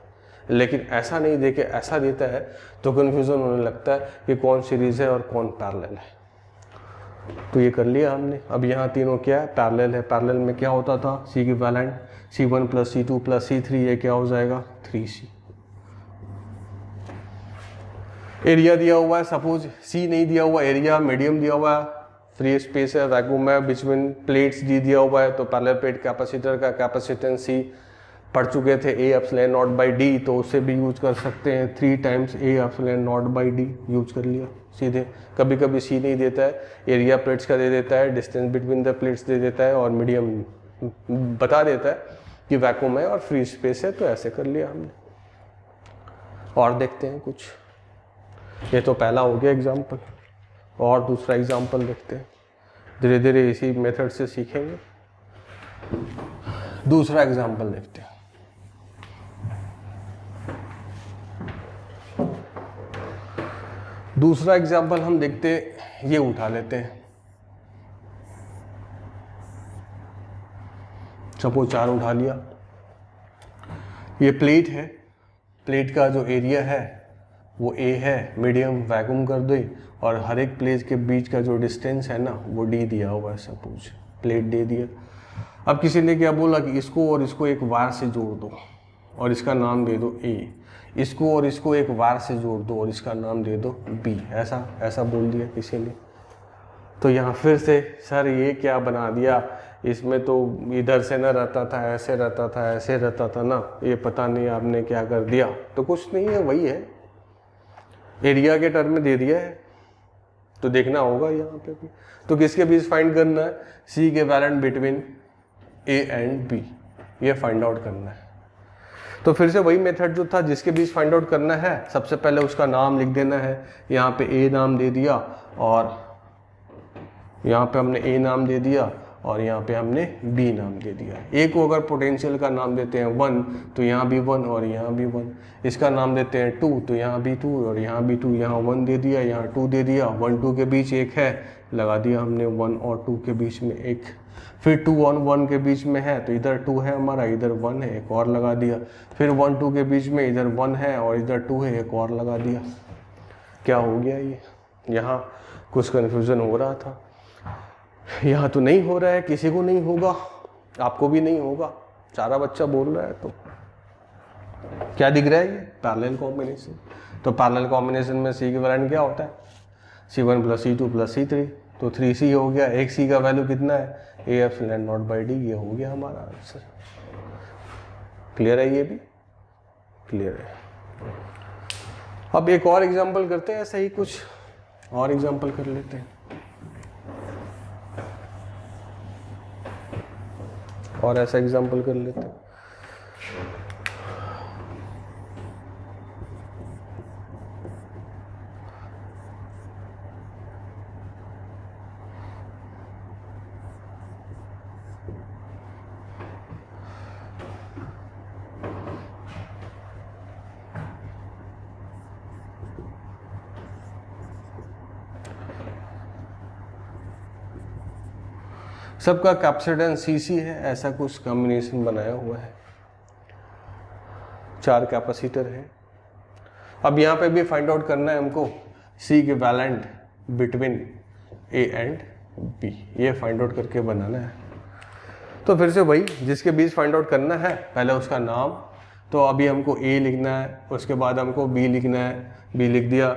लेकिन ऐसा नहीं देके ऐसा देता है तो कन्फ्यूजन होने लगता है कि कौन सीरीज है और कौन पैरेलल है। तो ये कर लिया हमने। अब यहाँ तीनों क्या है, पैरेलल है। पैरेलल में क्या होता था, सी इक्विवेलेंट C1 + C2 + C3, ये क्या हो जाएगा 3C। एरिया दिया हुआ है, सपोज C नहीं दिया हुआ, एरिया मीडियम दिया हुआ है, फ्री स्पेस है, वैक्यूम है, बिटवीन प्लेट्स D दिया हुआ है, तो पैरेलल प्लेट कैपेसिटर का कैपेसिटेंस C पढ़ चुके थे A∈0/D, तो उससे भी यूज कर सकते हैं 3 टाइम्स A∈0/D यूज कर लिया सीधे। कभी कभी C नहीं देता है, एरिया प्लेट्स का दे देता है, डिस्टेंस बिटवीन द प्लेट्स दे देता है और मीडियम बता देता है कि वैक्यूम है और फ्री स्पेस है, तो ऐसे कर लिया हमने। और देखते हैं कुछ, ये तो पहला हो गया एग्जाम्पल, और दूसरा एग्जाम्पल देखते हैं। धीरे धीरे इसी मेथड से सीखेंगे। दूसरा एग्जाम्पल देखते हैं। दूसरा एग्जाम्पल हम देखते, ये उठा लेते हैं। सपोज 4 उठा लिया। ये प्लेट है, प्लेट का जो एरिया है वो A है, मीडियम वैक्यूम कर दो, और हर एक प्लेट के बीच का जो डिस्टेंस है ना वो D दिया हुआ है, सपोज प्लेट दे दिया। अब किसी ने क्या बोला कि इसको और इसको एक वायर से जोड़ दो और इसका नाम दे दो A, इसको और इसको एक वायर से जोड़ दो और इसका नाम दे दो B, ऐसा बोल दिया किसी ने। तो यहाँ फिर से सर ये क्या बना दिया, इसमें तो इधर से ना रहता था, ऐसे रहता था, ऐसे रहता था ना, ये पता नहीं आपने क्या कर दिया। तो कुछ नहीं है, वही है, एरिया के टर्म में दे दिया है, तो देखना होगा यहाँ पे भी। तो किसके बीच फाइंड करना है, C equivalent between A and B, ये फाइंड आउट करना है। तो फिर से वही मेथड जो था, जिसके बीच फाइंड आउट करना है, सबसे पहले उसका नाम लिख देना है। यहाँ पे A नाम दे दिया और यहाँ पे हमने A नाम दे दिया और यहाँ पे हमने B नाम दे दिया। A को अगर पोटेंशियल का नाम देते हैं 1, तो यहाँ भी 1 और यहाँ भी 1। इसका नाम देते हैं 2, तो यहाँ भी 2 और यहाँ भी 2। यहाँ 1 दे दिया, यहाँ 2 दे दिया, 1 2 के बीच 1 है, लगा दिया हमने 1 और 2 के बीच में 1। फिर 2 और 1 के बीच में है, तो इधर 2 है हमारा, इधर 1 है, एक और लगा दिया। फिर 1 2 के बीच में इधर 1 है और इधर 2 है, एक और लगा दिया। क्या हो गया ये, यहाँ कुछ कन्फ्यूज़न हो रहा था, यहाँ तो नहीं हो रहा है, किसी को नहीं होगा, आपको भी नहीं होगा, सारा बच्चा बोल रहा है। तो क्या दिख रहा है ये, पैरेलल कॉम्बिनेशन। तो पैरेलल कॉम्बिनेशन में C इक्विवेलेंट क्या होता है, C1 + C2 + C3, तो 3C हो गया। एक C का वैल्यू कितना है, A∈0/D, ये हो गया हमारा आंसर। क्लियर है, ये भी क्लियर है। अब एक और एग्जांपल करते हैं, ऐसा ही कुछ और एग्जांपल कर लेते हैं, और ऐसा एग्जांपल कर लेते हैं। सबका कैपेसिटेंस CC है, ऐसा कुछ कॉम्बिनेशन बनाया हुआ है, 4 कैपेसिटर है। अब यहाँ पे भी फाइंड आउट करना है हमको C equivalent between A and B, ये फाइंड आउट करके बनाना है। तो फिर से वही, जिसके बीच फाइंड आउट करना है, पहले उसका नाम, तो अभी हमको A लिखना है, उसके बाद हमको B लिखना है, B लिख दिया।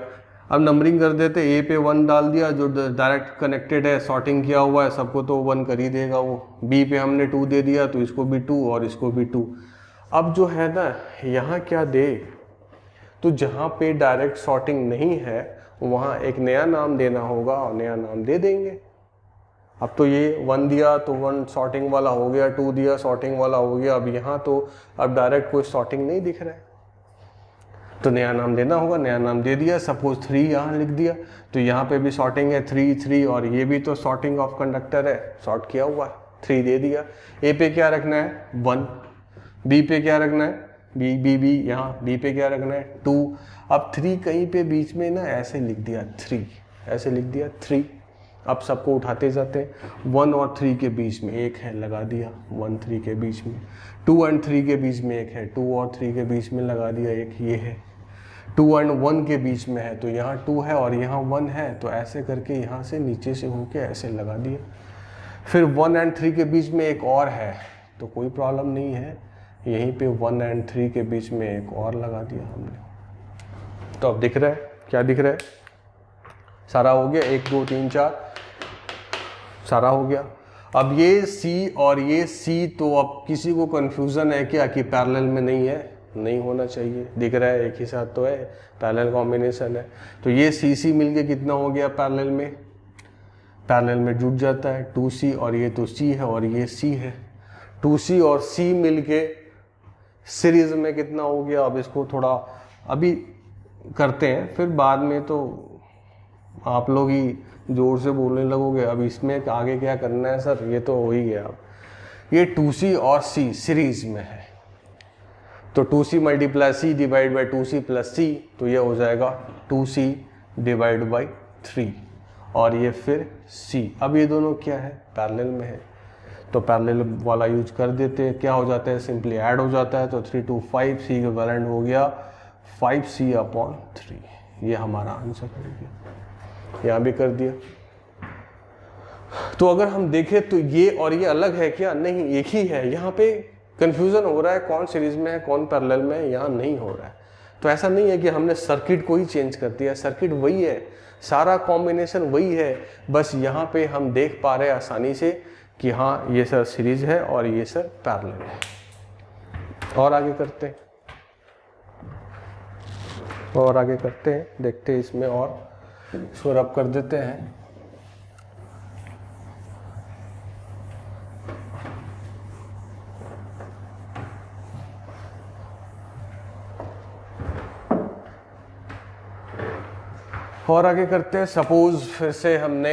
अब नंबरिंग कर देते, A पे 1 डाल दिया, जो डायरेक्ट कनेक्टेड है, सॉर्टिंग किया हुआ है, सबको तो 1 कर ही देगा वो। B पे हमने 2 दे दिया, तो इसको भी 2 और इसको भी 2। अब जो है ना, यहाँ क्या दे, तो जहाँ पे डायरेक्ट सॉर्टिंग नहीं है वहाँ एक नया नाम देना होगा और नया नाम दे देंगे। अब तो ये 1 दिया तो 1 सॉर्टिंग वाला हो गया, 2 दिया सॉर्टिंग वाला हो गया। अब यहाँ तो अब डायरेक्ट कोई सॉर्टिंग नहीं दिख रहा है तो नया नाम देना होगा, नया नाम दे दिया। सपोज 3 यहाँ लिख दिया तो यहाँ पे भी सॉर्टिंग है 3 3 और ये भी तो सॉर्टिंग ऑफ कंडक्टर है, सॉर्ट किया हुआ है, 3 दे दिया। ए पे क्या रखना है 1, बी पे क्या रखना है बी बी बी, यहाँ बी पे क्या रखना है 2। अब 3 कहीं पे बीच में ना ऐसे लिख दिया 3, ऐसे लिख दिया 3। अब सबको उठाते जाते हैं, 1 और 3 के बीच में एक है लगा दिया, 1 3 के बीच में, 2 और 3 के बीच में एक है, 2 और 3 के बीच में लगा दिया एक, ये है 2 और 1 के बीच में है तो यहाँ 2 है और यहाँ 1 है तो ऐसे करके यहाँ से नीचे से होके ऐसे लगा दिया। फिर 1 और 3 के बीच में एक और है तो कोई प्रॉब्लम नहीं है, यहीं पे 1 और 3 के बीच में एक और लगा दिया हमने। तो अब दिख रहा है, क्या दिख रहा है, सारा हो गया, 1 2 3 4 सारा हो गया। अब ये C और ये C तो अब किसी को कन्फ्यूज़न है क्या कि पैरेलल में नहीं है, नहीं होना चाहिए, दिख रहा है एक ही साथ तो है, पैरेलल कॉम्बिनेशन है। तो ये CC मिलके कितना हो गया पैरेलल में, पैरेलल में जुड़ जाता है 2C और ये तो C है और ये C है, 2C और C मिलके सीरीज में कितना हो गया। अब इसको थोड़ा अभी करते हैं, फिर बाद में तो आप लोग ही जोर से बोलने लगोगे। अब इसमें आगे क्या करना है सर, ये तो हो ही गया। अब ये 2C और C सीरीज में है तो 2C multiply C divide by 2C plus C तो ये हो जाएगा 2C डिवाइड बाई 3 और ये फिर C। अब ये दोनों क्या है, पैरेलल में है तो पैरेलल वाला यूज कर देते हैं। क्या हो जाता है, सिंपली ऐड हो जाता है तो 3 2 5 C इक्विवेलेंट हो गया 5C/3। ये हमारा आंसर हो गया, यहाँ भी कर दिया। तो अगर हम देखें तो ये और ये अलग है क्या, नहीं एक ही है। यहाँ पे कंफ्यूजन हो रहा है कौन सीरीज में है कौन पैरेलल में है, यहाँ नहीं हो रहा है। तो ऐसा नहीं है कि हमने सर्किट को ही चेंज कर दिया, सर्किट वही है, सारा कॉम्बिनेशन वही है, बस यहाँ पे हम देख पा रहे हैं आसानी से कि हाँ ये सर सीरीज है और ये सर पैरेलल है। और आगे करते हैं, और आगे करते हैं, देखते हैं इसमें और इसको रब कर देते हैं। और आगे करते हैं, सपोज फिर से हमने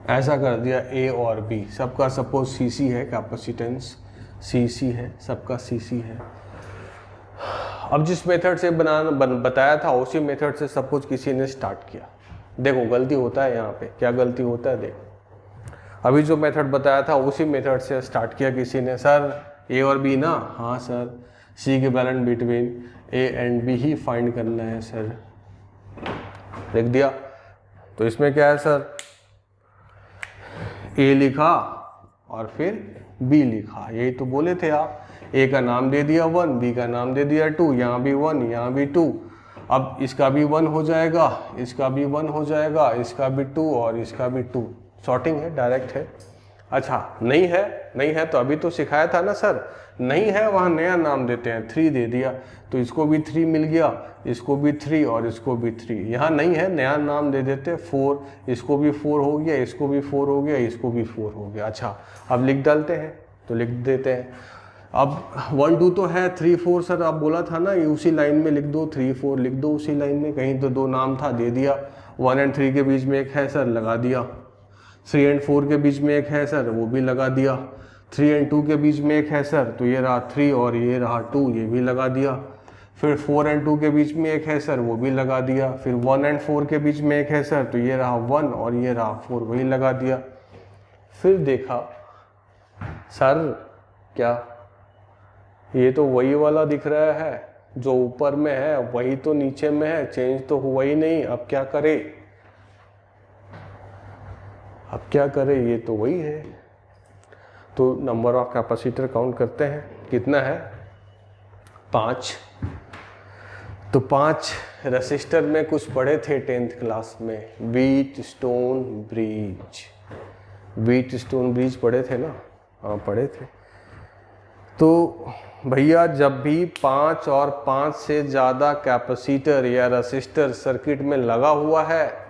ऐसा कर दिया A और B, सबका सपोज CC है, कैपेसिटेंस CC है, सबका CC है। अब जिस मेथड से बताया था उसी मेथड से सपोज किसी ने स्टार्ट किया, देखो गलती होता है यहाँ पे, क्या गलती होता है देखो। अभी जो मेथड बताया था उसी मेथड से स्टार्ट किया किसी ने, सर A और B ना, हाँ सर C के balance between A and B he find करना है सर, लिख दिया। तो इसमें क्या है सर, A लिखा और फिर B लिखा, यही तो बोले थे आप। A का नाम दे दिया 1, B का नाम दे दिया 2, यहाँ भी 1 यहाँ भी 2। अब इसका भी 1 हो जाएगा, इसका भी 1 हो जाएगा, इसका भी 2 और इसका भी 2। सॉर्टिंग है, डायरेक्ट है। अच्छा नहीं है, नहीं है तो अभी तो सिखाया था ना सर, नहीं है वहाँ नया नाम देते हैं, 3 दे दिया तो इसको भी 3 मिल गया, इसको भी 3 और इसको भी 3। यहाँ नहीं है, नया नाम दे देते हैं 4, इसको भी 4 हो गया, इसको भी 4 हो गया, इसको भी 4 हो गया। अच्छा अब लिख डालते हैं, तो लिख देते हैं। अब 1 2 तो है, 3 4 सर आप बोला था ना, ये उसी लाइन में लिख दो, 3 4 लिख दो उसी लाइन में, कहीं तो 2 नाम था दे दिया। 1 और 3 के बीच में एक है सर, लगा दिया। 3 और 4 के बीच में एक है सर, वो भी लगा दिया। 3 और 2 के बीच में एक है सर, तो ये रहा 3 और ये रहा 2, ये भी लगा दिया। फिर 4 और 2 के बीच में एक है सर, वो भी लगा दिया। फिर 1 और 4 के बीच में एक है सर, तो ये रहा 1 और ये रहा 4, वही लगा दिया। फिर देखा सर क्या ये तो वही वाला दिख रहा है, जो ऊपर में है वही तो नीचे में है, चेंज तो हुआ ही नहीं। अब क्या करे, अब क्या करे, ये तो वही है। तो नंबर ऑफ कैपेसिटर काउंट करते हैं, कितना है 5। तो 5 रेसिस्टर में कुछ पढ़े थे 10th क्लास में, व्हीटस्टोन ब्रिज पढ़े थे ना? हाँ पढ़े थे। तो भैया जब भी 5 और 5 से ज़्यादा कैपेसिटर या रेसिस्टर सर्किट में लगा हुआ है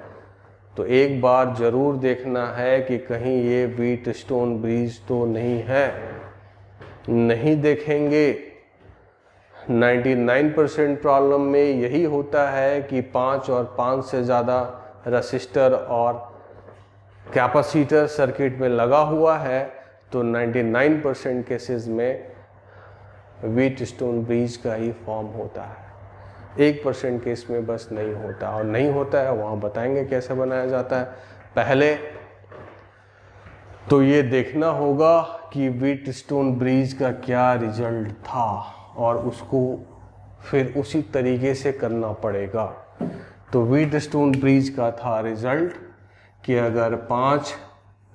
तो एक बार ज़रूर देखना है कि कहीं ये व्हीटस्टोन ब्रिज तो नहीं है। नहीं देखेंगे 99% प्रॉब्लम में यही होता है कि 5 और 5 से ज़्यादा रेसिस्टर और कैपेसिटर सर्किट में लगा हुआ है तो 99% केसेस में व्हीटस्टोन ब्रिज का ही फॉर्म होता है। 1% केस में बस नहीं होता, और नहीं होता है वहाँ बताएंगे कैसे बनाया जाता है। पहले तो ये देखना होगा कि व्हीटस्टोन ब्रिज का क्या रिजल्ट था और उसको फिर उसी तरीके से करना पड़ेगा। तो व्हीटस्टोन ब्रिज का था रिजल्ट कि अगर 5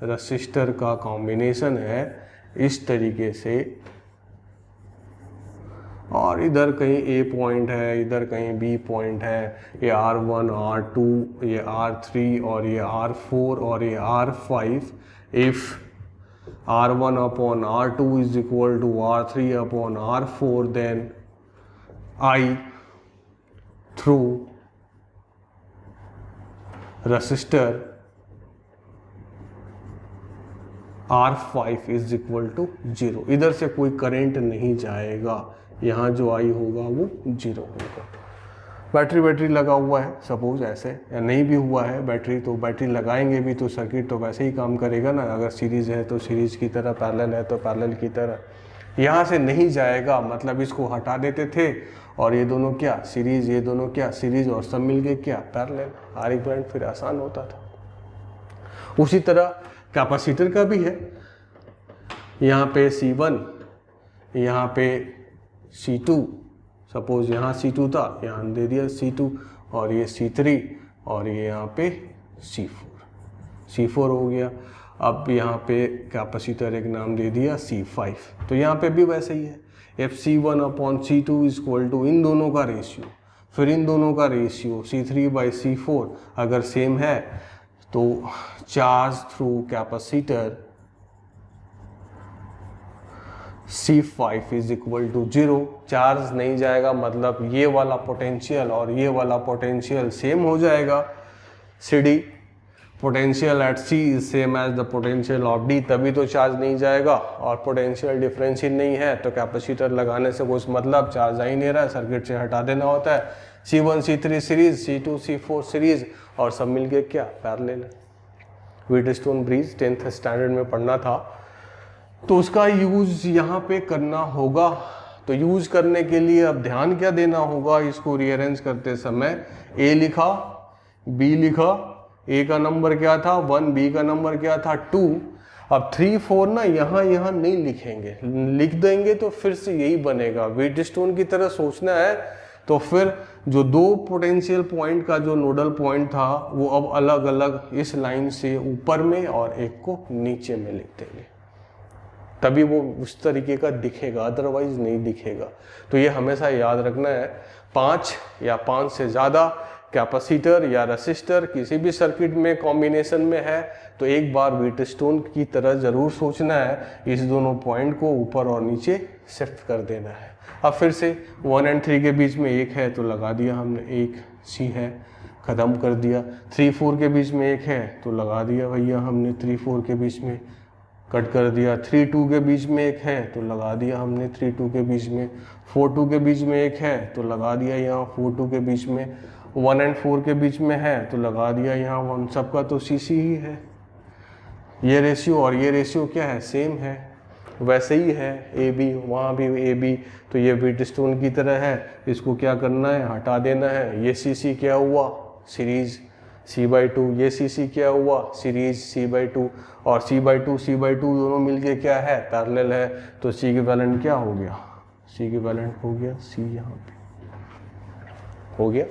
रेसिस्टर का कॉम्बिनेशन है इस तरीके से, और इधर कहीं A पॉइंट है, इधर कहीं B पॉइंट है, ये R1, R2, ये R3 और ये R4 और ये R5, if R1 upon R2 is equal to R3 upon R4 then I through resistor R5 is equal to 0। इधर से कोई करंट नहीं जाएगा, यहाँ जो आई होगा वो 0 होगा। बैटरी लगा हुआ है सपोज ऐसे, या नहीं भी हुआ है बैटरी, तो बैटरी लगाएंगे भी तो सर्किट तो वैसे ही काम करेगा ना। अगर सीरीज़ है तो सीरीज़ की तरह, पैरेलल है तो पैरेलल की तरह। यहाँ से नहीं जाएगा, मतलब इसको हटा देते थे और ये दोनों क्या सीरीज़, ये दोनों क्या सीरीज़, और सब मिल के क्या पैरेलल, आर इक्विवेलेंट, फिर आसान होता था। उसी तरह कैपेसिटर का भी है, यहाँ पे C1, यहाँ पे C2, सपोज यहाँ C2 था, यहाँ दे दिया C2, और ये C3, और ये यहाँ पे C4 हो गया। अब यहाँ पे कैपेसिटर एक नाम दे दिया C5। तो यहाँ पे भी वैसे ही है, FC1 upon C2 is equal to इन दोनों का रेशियो, फिर इन दोनों का रेशियो C3/C4 अगर सेम है तो charge through capacitor C5 is equal to 0। Charge नहीं जाएगा, मतलब ये वाला पोटेंशियल और ये वाला पोटेंशियल सेम हो जाएगा। CD potential at C is same as the potential of D, तभी तो चार्ज नहीं जाएगा। और पोटेंशियल डिफरेंस ही नहीं है तो कैपेसिटर लगाने से कुछ मतलब, चार्ज आ ही नहीं रहा है, सर्किट से हटा देना होता है। C1 C3 series, C2 C4 series, और सब मिलके क्या parallel. Wheatstone bridge 10th standard में पढ़ना था, तो उसका यूज़ यहाँ पे करना होगा। तो यूज़ करने के लिए अब ध्यान क्या देना होगा, इसको रीअरेंज करते समय A लिखा, B लिखा, A का नंबर क्या था 1, B का नंबर क्या था 2। अब 3 4 ना यहाँ नहीं लिखेंगे, लिख देंगे तो फिर से यही बनेगा। व्हीटस्टोन की तरह सोचना है तो फिर जो 2 पोटेंशियल पॉइंट का जो नोडल पॉइंट था वो अब अलग अलग इस लाइन से ऊपर में और एक को नीचे में लिख देंगे, तभी वो उस तरीके का दिखेगा, अदरवाइज नहीं दिखेगा। तो ये हमेशा याद रखना है। 5 या 5 से ज़्यादा कैपेसिटर या रेसिस्टर किसी भी सर्किट में कॉम्बिनेशन में है तो एक बार व्हीटस्टोन की तरह ज़रूर सोचना है, इस दोनों पॉइंट को ऊपर और नीचे शिफ्ट कर देना है। अब फिर से 1 और 3 के बीच में 1 है तो लगा दिया हमने, 1 C है, ख़त्म कर दिया। 3 4 के बीच में 1 है तो लगा दिया भैया हमने, 3 4 के बीच में कट कर दिया। 3 2 के बीच में 1 है तो लगा दिया हमने 3 2 के बीच में। 4 2 के बीच में 1 है तो लगा दिया यहाँ 4 2 के बीच में। 1 और 4 के बीच में है तो लगा दिया यहाँ 1। सबका तो CC ही है, ये रेशियो और ये रेशियो क्या है, सेम है, वैसे ही है। AB, वहाँ भी AB, तो ये व्हीटस्टोन की तरह है, इसको क्या करना है, हटा देना है। ये CC क्या हुआ, सीरीज C/2, ये CC क्या हुआ, सीरीज C/2, और C/2 दोनों मिलके क्या है, पैरेलल है। तो C इक्विवेलेंट क्या हो गया, C इक्विवेलेंट हो गया C, यहाँ पे हो गया।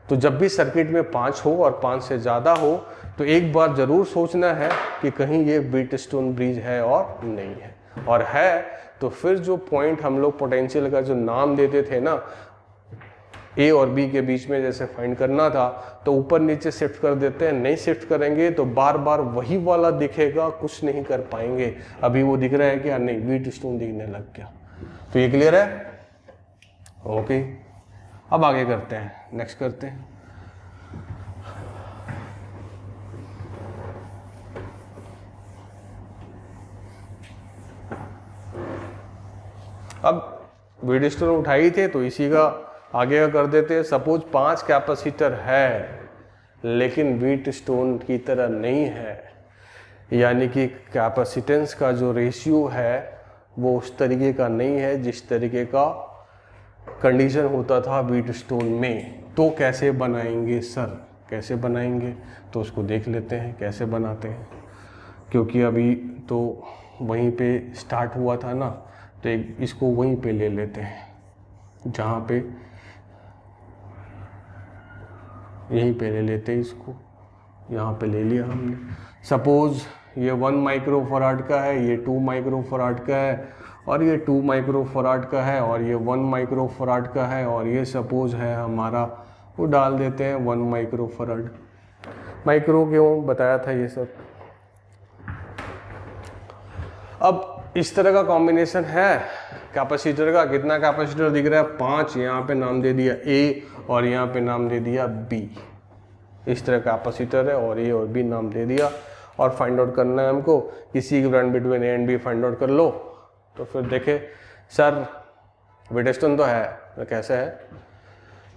तो जब भी सर्किट में 5 हो और 5 से ज़्यादा हो तो एक बार ज़रूर सोचना है कि कहीं ये व्हीटस्टोन ब्रिज है और नहीं है। और है तो फिर जो पॉइंट हम लोग पोटेंशियल का जो नाम देते थे ना, ए और बी के बीच में जैसे फाइंड करना था, तो ऊपर नीचे शिफ्ट कर देते हैं। नहीं शिफ्ट करेंगे तो बार बार वही वाला दिखेगा, कुछ नहीं कर पाएंगे। अभी वो दिख रहा है क्या? नहीं, व्हीटस्टोन दिखने लग गया। तो ये क्लियर है? ओके, अब आगे करते हैं, नेक्स्ट करते हैं। अब व्हीटस्टोन उठाई थे तो इसी का आगे का कर देते हैं। सपोज 5 कैपेसिटर है लेकिन व्हीटस्टोन की तरह नहीं है, यानी कि कैपेसिटेंस का जो रेशियो है वो उस तरीके का नहीं है जिस तरीके का कंडीशन होता था व्हीटस्टोन में। तो कैसे बनाएंगे सर, कैसे बनाएंगे? तो उसको देख लेते हैं कैसे बनाते हैं, क्योंकि अभी तो वहीं पे स्टार्ट हुआ था ना, तो इसको वहीं पे ले लेते हैं जहाँ पे, यहीं पे ले लेते हैं इसको। यहाँ पे ले लिया हमने। सपोज ये 1 माइक्रोफराड का है, ये 2 माइक्रोफराड का है, और ये 2 माइक्रोफराड का है, और ये 1 माइक्रोफराड का है, और ये सपोज है हमारा, वो डाल देते हैं 1 माइक्रोफराड। माइक्रो क्यों बताया था ये सब। अब इस तरह का कॉम्बिनेशन है कैपेसिटर का। कितना कैपेसिटर दिख रहा है? 5। यहाँ पे नाम दे दिया ए और यहाँ पे नाम दे दिया बी। इस तरह कैपेसिटर है और ए और बी नाम दे दिया। और फाइंड आउट करना है हमको किसी equivalent between A and B find out कर लो। तो फिर देखे सर व्हीटस्टोन तो है, तो कैसे है?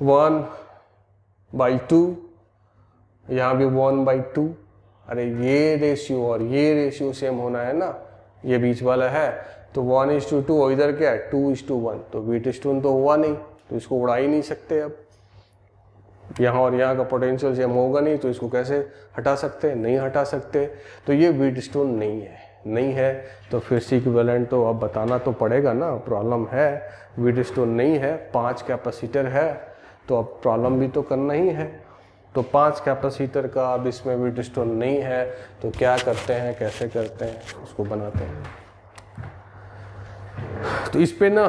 1/2, यहाँ भी 1/2। अरे ये रेशियो और ये रेशियो सेम होना है ना, ये बीच वाला है, तो 1:2 और इधर क्या है 2:1। तो व्हीटस्टोन तो हुआ नहीं, तो इसको उड़ा ही नहीं सकते। अब यहाँ और यहाँ का पोटेंशियल सेम होगा नहीं, तो इसको कैसे हटा सकते हैं? नहीं हटा सकते। तो ये व्हीटस्टोन नहीं है, नहीं है तो फिर सी इक्विवेलेंट तो अब बताना तो पड़ेगा ना। प्रॉब्लम है व्हीटस्टोन नहीं है, 5 कैपेसिटर है, तो अब प्रॉब्लम भी तो करना ही है। तो 5 कैपेसिटर का अब इसमें व्हीटस्टोन नहीं है, तो क्या करते हैं, कैसे करते हैं, उसको बनाते हैं। तो इस पे ना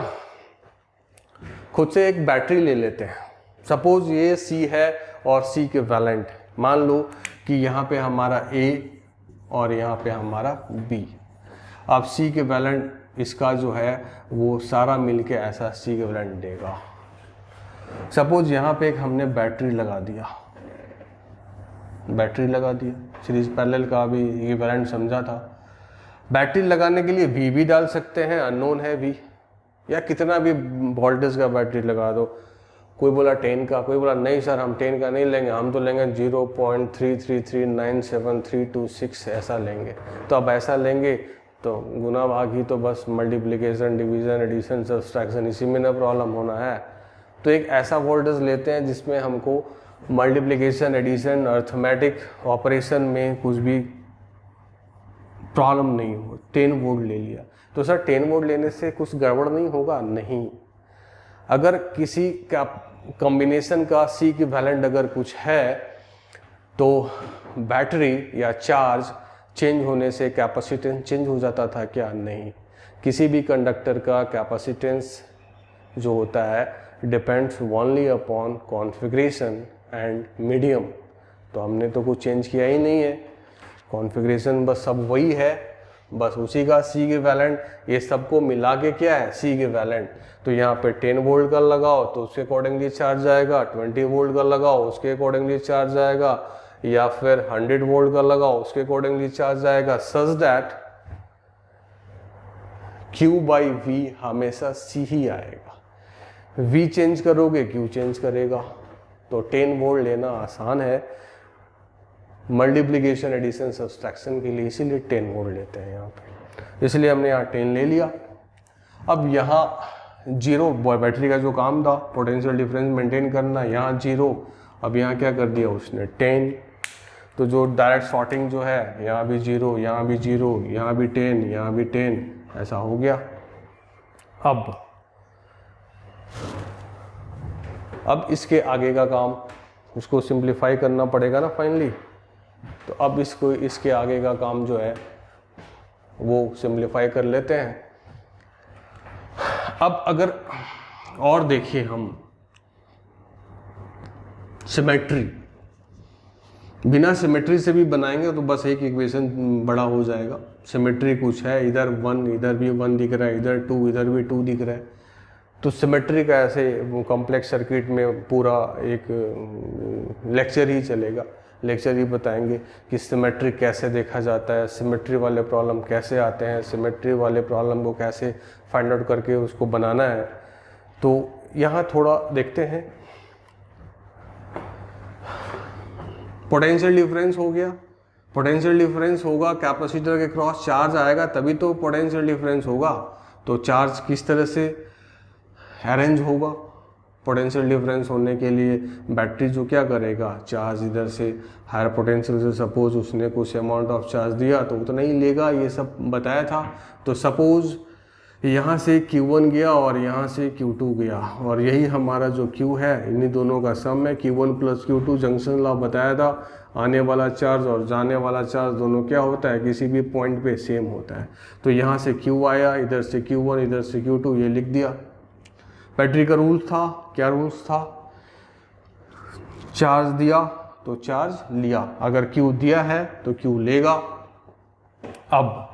खुद से एक बैटरी ले लेते हैं। सपोज ये C है और C के वैलेंट, मान लो कि यहाँ पे हमारा A और यहाँ पे हमारा B। अब C के वैलेंट इसका जो है वो सारा मिलके ऐसा C के वैलेंट देगा। सपोज यहाँ पे एक हमने बैटरी लगा दिया, सीरीज पैरेलल का भी ये वैलेंट समझा था। बैटरी लगाने के लिए V भी डाल सकते हैं, अननोन है V, या कितना भी वोल्टेज का बैटरी लगा दो। कोई बोला 10 का, कोई बोला नहीं सर हम 10 का नहीं लेंगे, हम तो लेंगे 0.33397326 ऐसा लेंगे। तो अब ऐसा लेंगे तो गुना भाग ही तो बस मल्टीप्लिकेशन, डिवीजन, एडिशन, सब्सट्रैक्शन, इसी में ना प्रॉब्लम होना है। तो एक ऐसा वोल्टेज लेते हैं जिसमें हमको मल्टीप्लिकेशन, एडिशन, अर्थमेटिक ऑपरेशन में कुछ भी प्रॉब्लम नहीं हो। 10 वोल्ट ले लिया। तो सर 10 वोल्ट लेने से कुछ गड़बड़ नहीं होगा? नहीं। अगर किसी का कॉम्बिनेशन का C इक्विवेलेंट अगर कुछ है तो बैटरी या चार्ज चेंज होने से कैपेसिटेंस चेंज हो जाता था क्या? नहीं। किसी भी कंडक्टर का कैपेसिटेंस जो होता है depends only upon configuration and medium. तो हमने तो कुछ चेंज किया ही नहीं है, कॉन्फ़िगरेशन बस सब वही है, बस उसी का C इक्विवेलेंट। ये सबको मिला के क्या है? C equivalent. तो यहाँ पे 10 वोल्ट का लगाओ तो उसके अकॉर्डिंगली चार्ज आएगा, 20 वोल्ट का लगाओ उसके अकॉर्डिंगली चार्ज आएगा, या फिर 100 वोल्ट का लगाओ उसके अकॉर्डिंगली चार्ज आएगा, सच दैट Q/V हमेशा C ही आएगा। V चेंज करोगे Q चेंज करेगा। तो 10 वोल्ट लेना आसान है मल्टीप्लिकेशन, एडिशन, सब्सट्रैक्शन के लिए, इसीलिए 10 वोल्ट लेते हैं यहाँ पे। इसलिए हमने यहाँ 10 ले लिया। अब यहाँ 0 बैटरी का जो काम था पोटेंशियल डिफरेंस मेंटेन करना, यहाँ 0। अब यहाँ क्या कर दिया उसने? 10। तो जो डायरेक्ट सॉर्टिंग जो है, यहाँ भी 0, यहाँ भी 0, यहाँ भी 10, यहाँ भी 10, ऐसा हो गया। अब इसके आगे का काम उसको सिंप्लीफाई करना पड़ेगा ना फाइनली। तो अब इसके आगे का काम जो है वो सिंप्लीफाई कर लेते हैं। अब अगर और देखिए हम सिमेट्री, बिना सिमेट्री से भी बनाएंगे तो बस एक इक्वेशन बड़ा हो जाएगा। सिमेट्री कुछ है, इधर 1 इधर भी 1 दिख रहा है, इधर 2 इधर भी 2 दिख रहा है, तो सिमेट्री का ऐसे कॉम्प्लेक्स सर्किट में पूरा एक लेक्चर ही चलेगा, लेक्चर ही बताएंगे कि सिमेट्री कैसे देखा जाता है, सिमेट्री वाले प्रॉब्लम कैसे आते हैं, सिमेट्री वाले प्रॉब्लम को कैसे फाइंड आउट करके उसको बनाना है। तो यहाँ थोड़ा देखते हैं। पोटेंशियल डिफरेंस हो गया, पोटेंशियल डिफरेंस होगा, कैपेसिटर के क्रॉस चार्ज आएगा तभी तो पोटेंशियल डिफरेंस होगा। तो चार्ज किस तरह से अरेंज होगा पोटेंशियल डिफरेंस होने के लिए? बैटरी जो क्या करेगा, चार्ज इधर से हायर पोटेंशियल से सपोज उसने कुछ अमाउंट ऑफ चार्ज दिया तो उतना ही लेगा, ये सब बताया था। तो सपोज यहाँ से Q1 गया और यहाँ से Q2 गया, और यही हमारा जो Q है इन्हीं दोनों का सम है। Q1 plus Q2 junction law बताया था, आने वाला चार्ज और जाने वाला चार्ज दोनों क्या होता है, किसी भी पॉइंट पे सेम होता है। तो यहाँ से Q आया, इधर से Q1 इधर से Q2, ये लिख दिया। बैटरी का रूल था, क्या रूल्स था? चार्ज दिया तो चार्ज लिया, अगर Q दिया है तो Q लेगा। अब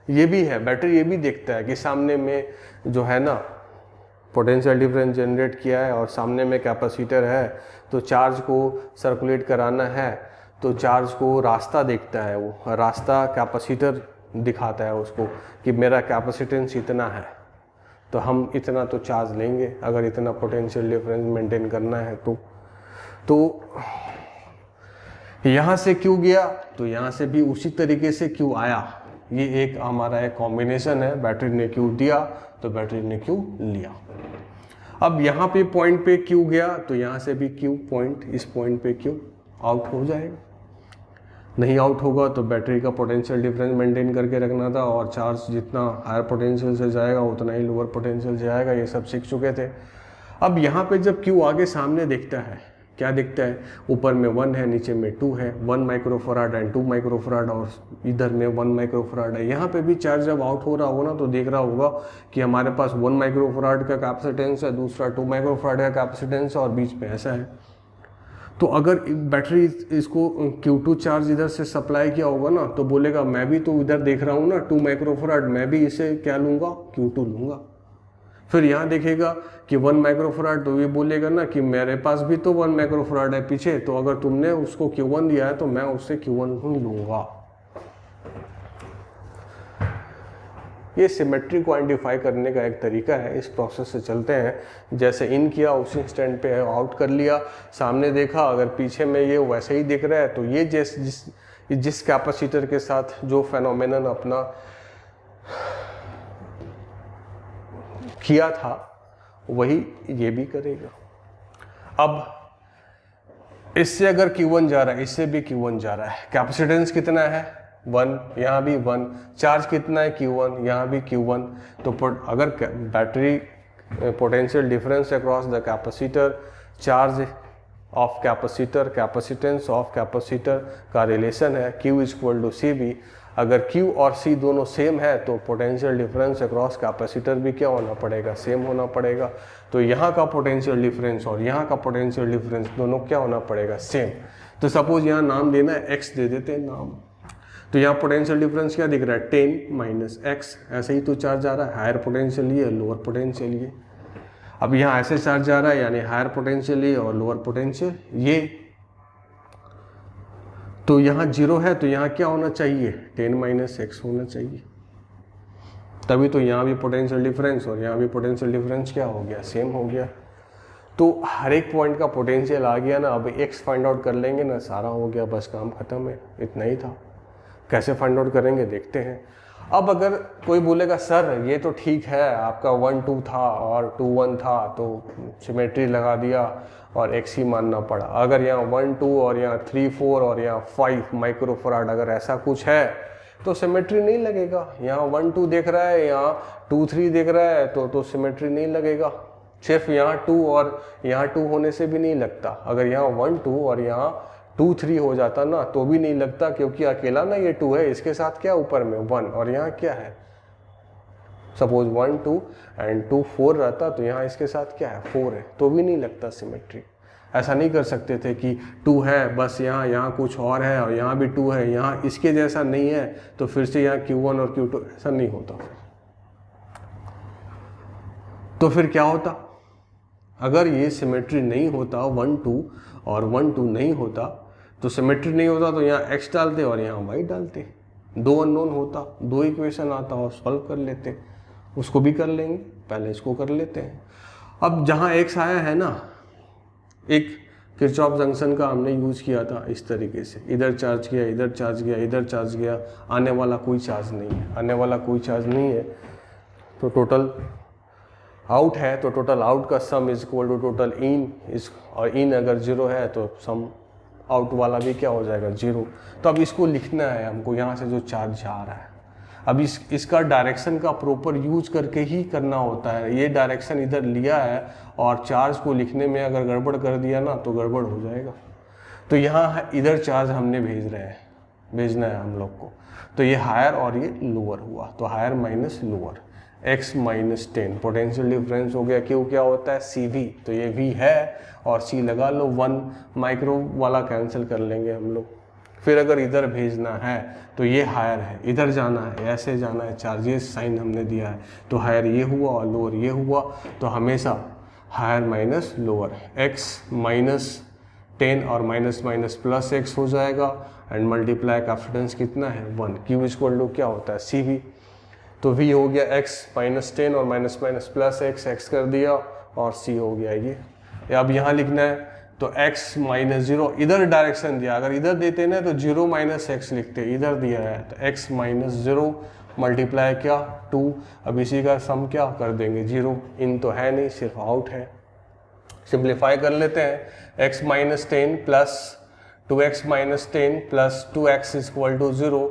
ये भी है, बैटरी ये भी देखता है कि सामने में जो है ना पोटेंशियल डिफरेंस जनरेट किया है और सामने में कैपेसिटर है, तो चार्ज को सर्कुलेट कराना है तो चार्ज को रास्ता देखता है, वो रास्ता कैपेसिटर दिखाता है उसको कि मेरा कैपेसिटेंस इतना है तो हम इतना तो चार्ज लेंगे अगर इतना पोटेंशियल डिफरेंस मेंटेन करना है। तो यहाँ से Q गया तो यहाँ से भी उसी तरीके से Q आया। ये एक हमारा एक कॉम्बिनेशन है, बैटरी ने Q दिया तो बैटरी ने Q लिया। अब यहाँ पे पॉइंट पे Q गया तो यहाँ से भी Q पॉइंट, इस पॉइंट पे Q आउट हो जाएगा। नहीं आउट होगा तो बैटरी का पोटेंशियल डिफरेंस मेंटेन करके रखना था, और चार्ज जितना हायर पोटेंशियल से जाएगा उतना ही लोअर पोटेंशियल से जाएगा, ये सब सीख चुके थे। अब यहाँ पे जब Q आगे सामने देखता है, क्या दिखता है? ऊपर में 1 है, नीचे में 2 है, 1 माइक्रोफराड एंड 2 माइक्रोफराड, और इधर में 1 माइक्रोफराड है। यहाँ पे भी चार्ज जब आउट हो रहा होगा ना तो देख रहा होगा कि हमारे पास 1 माइक्रोफराड का कैपेसिटेंस है, दूसरा 2 माइक्रोफराड का कैपेसिटेंस है और बीच में ऐसा है। तो अगर बैटरी इसको Q2 चार्ज इधर से सप्लाई किया होगा ना तो बोलेगा मैं भी तो इधर देख रहा हूँ ना 2 माइक्रोफराड, मैं भी इसे क्या लूँगा, Q2 लूँगा। फिर यहाँ देखेगा कि 1 माइक्रोफराड, तो ये बोलेगा ना कि मेरे पास भी तो 1 माइक्रोफराड है पीछे, तो अगर तुमने उसको Q1 दिया है तो मैं उससे Q1 ही लूँगा। ये सिमेट्री को आइडेंटिफाई करने का एक तरीका है। इस प्रोसेस से चलते हैं, जैसे इन किया उसी इंस्टेंट पे आउट कर लिया, सामने देखा अगर पीछे में ये वैसे ही दिख रहा है तो ये जिस कैपेसिटर के साथ जो फेनोमेनन अपना किया था वही ये भी करेगा। अब इससे अगर Q1 जा रहा है, इससे भी Q1 जा रहा है, कैपेसिटेंस कितना है 1, यहाँ भी 1, चार्ज कितना है Q1, यहाँ भी Q1। तो अगर battery potential difference across the capacitor, charge of capacitor, capacitance of capacitor का रिलेशन है Q इक्वल टू CB। अगर Q और C दोनों सेम है तो पोटेंशियल डिफरेंस अक्रॉस कैपेसिटर भी क्या होना पड़ेगा, सेम होना पड़ेगा। तो यहाँ का पोटेंशियल डिफरेंस और यहाँ का पोटेंशियल डिफरेंस दोनों क्या होना पड़ेगा, सेम। तो सपोज यहाँ नाम देना है x, दे देते हैं नाम। तो यहाँ पोटेंशियल डिफरेंस क्या दिख रहा है, 10 माइनस x, ऐसे ही तो चार्ज जा रहा है, हायर पोटेंशियल ये लोअर पोटेंशियल ये। अब यहाँ ऐसे चार्ज जा रहा है यानी हायर पोटेंशियल ये और लोअर पोटेंशियल ये। तो यहाँ 0 है तो यहाँ क्या होना चाहिए, 10 माइनस x होना चाहिए, तभी तो यहाँ भी पोटेंशियल डिफरेंस और यहाँ भी पोटेंशियल डिफरेंस क्या हो गया, सेम हो गया। तो हर एक पॉइंट का पोटेंशियल आ गया ना। अब x फाइंड आउट कर लेंगे ना, सारा हो गया, बस काम खत्म है, इतना ही था। कैसे फाइंड आउट करेंगे देखते हैं। अब अगर कोई बोलेगा सर ये तो ठीक है, आपका 1 2 था और 2 1 था तो सिमेट्री लगा दिया और x ही मानना पड़ा। अगर यहाँ 1 2 और यहाँ 3 4 और यहाँ 5 माइक्रोफराड अगर ऐसा कुछ है तो सिमेट्री नहीं लगेगा। यहाँ 1 2 देख रहा है, यहाँ 2 3 देख रहा है तो सिमेट्री नहीं लगेगा। सिर्फ यहाँ 2 और यहाँ 2 होने से भी नहीं लगता। अगर यहाँ 1 2 और यहाँ 2 3 हो जाता ना तो भी नहीं लगता, क्योंकि अकेला ना ये 2 है, इसके साथ क्या ऊपर में 1 और यहाँ क्या है, सपोज 1 2 एंड 2 4 रहता तो यहाँ इसके साथ क्या है 4 है, तो भी नहीं लगता सिमेट्री। ऐसा नहीं कर सकते थे कि 2 है बस यहाँ कुछ और है और यहाँ भी 2 है, यहाँ इसके जैसा नहीं है तो फिर से यहाँ Q1 और Q2, ऐसा नहीं होता। तो फिर क्या होता, अगर ये सिमेट्री नहीं होता 1 2 और 1 2 नहीं होता, तो सिमेट्री नहीं होता तो यहाँ x डालते और यहाँ y डालते, 2 अननोन होता, 2 इक्वेशन आता और सॉल्व कर लेते। उसको भी कर लेंगे, पहले इसको कर लेते हैं। अब जहाँ x आया है ना, एक किरचॉफ जंक्शन का हमने यूज किया था इस तरीके से, इधर चार्ज गया, इधर चार्ज गया, इधर चार्ज गया, आने वाला कोई चार्ज नहीं है, आने वाला कोई चार्ज नहीं है, तो टोटल आउट है, तो टोटल आउट का sum is equal to total इन इस, और इन अगर 0 है तो सम आउट वाला भी क्या हो जाएगा 0। तो अब इसको लिखना है हमको, यहाँ से जो चार्ज जा रहा है, अब इसका डायरेक्शन का प्रॉपर यूज करके ही करना होता है। ये डायरेक्शन इधर लिया है और चार्ज को लिखने में अगर गड़बड़ कर दिया ना तो गड़बड़ हो जाएगा। तो यहाँ इधर चार्ज हमने भेजना है हम लोग को, तो ये हायर और ये लोअर हुआ, तो higher minus lower, x minus 10 potential difference हो गया। क्यों क्या होता है CV, तो ये V है और C लगा लो, 1 माइक्रो वाला कैंसिल कर लेंगे हम लोग। फिर अगर इधर भेजना है तो ये हायर है, इधर जाना है, ऐसे जाना है, चार्जेस साइन हमने दिया है, तो हायर ये हुआ और लोअर ये हुआ, तो हमेशा higher minus lower, x minus 10 और माइनस माइनस प्लस x हो जाएगा एंड मल्टीप्लाई कैपेसिटेंस कितना है 1, Q इक्वल टू क्या होता है CV, तो V हो गया x माइनस 10 और माइनस माइनस प्लस x कर दिया और C हो गया ये। अब यहाँ लिखना है तो x माइनस 0, इधर डायरेक्शन दिया, अगर इधर देते ना तो 0 माइनस x लिखते, इधर दिया है तो x माइनस 0 मल्टीप्लाई क्या 2, अब इसी का सम क्या कर देंगे 0, इन तो है नहीं सिर्फ आउट है, सिंप्लीफाई कर लेते हैं, x minus 10 plus 2x minus 10 plus 2x is equal to 0,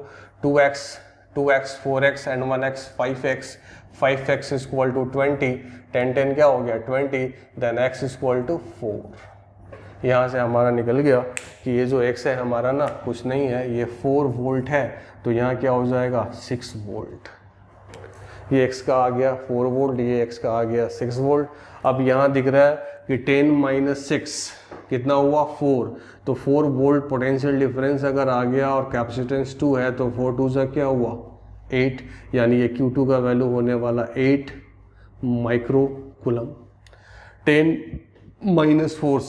2x 4x and 1x 5x is equal to 20, 10 क्या हो गया 20, then x is equal to 4। यहाँ से हमारा निकल गया कि ये जो x है हमारा ना कुछ नहीं है, ये 4 वोल्ट है, तो यहाँ क्या हो जाएगा 6 वोल्ट, ये x का आ गया 4 वोल्ट, ये x का आ गया 6 वोल्ट। अब यहाँ दिख रहा है कि 10 माइनस 6 कितना हुआ 4, तो 4 वोल्ट पोटेंशियल डिफरेंस अगर आ गया और कैपेसिटेंस 2 है तो 4 2 से क्या हुआ 8, यानी ये Q2 का वैल्यू होने वाला 8 माइक्रो कूलम। 10 माइनस 4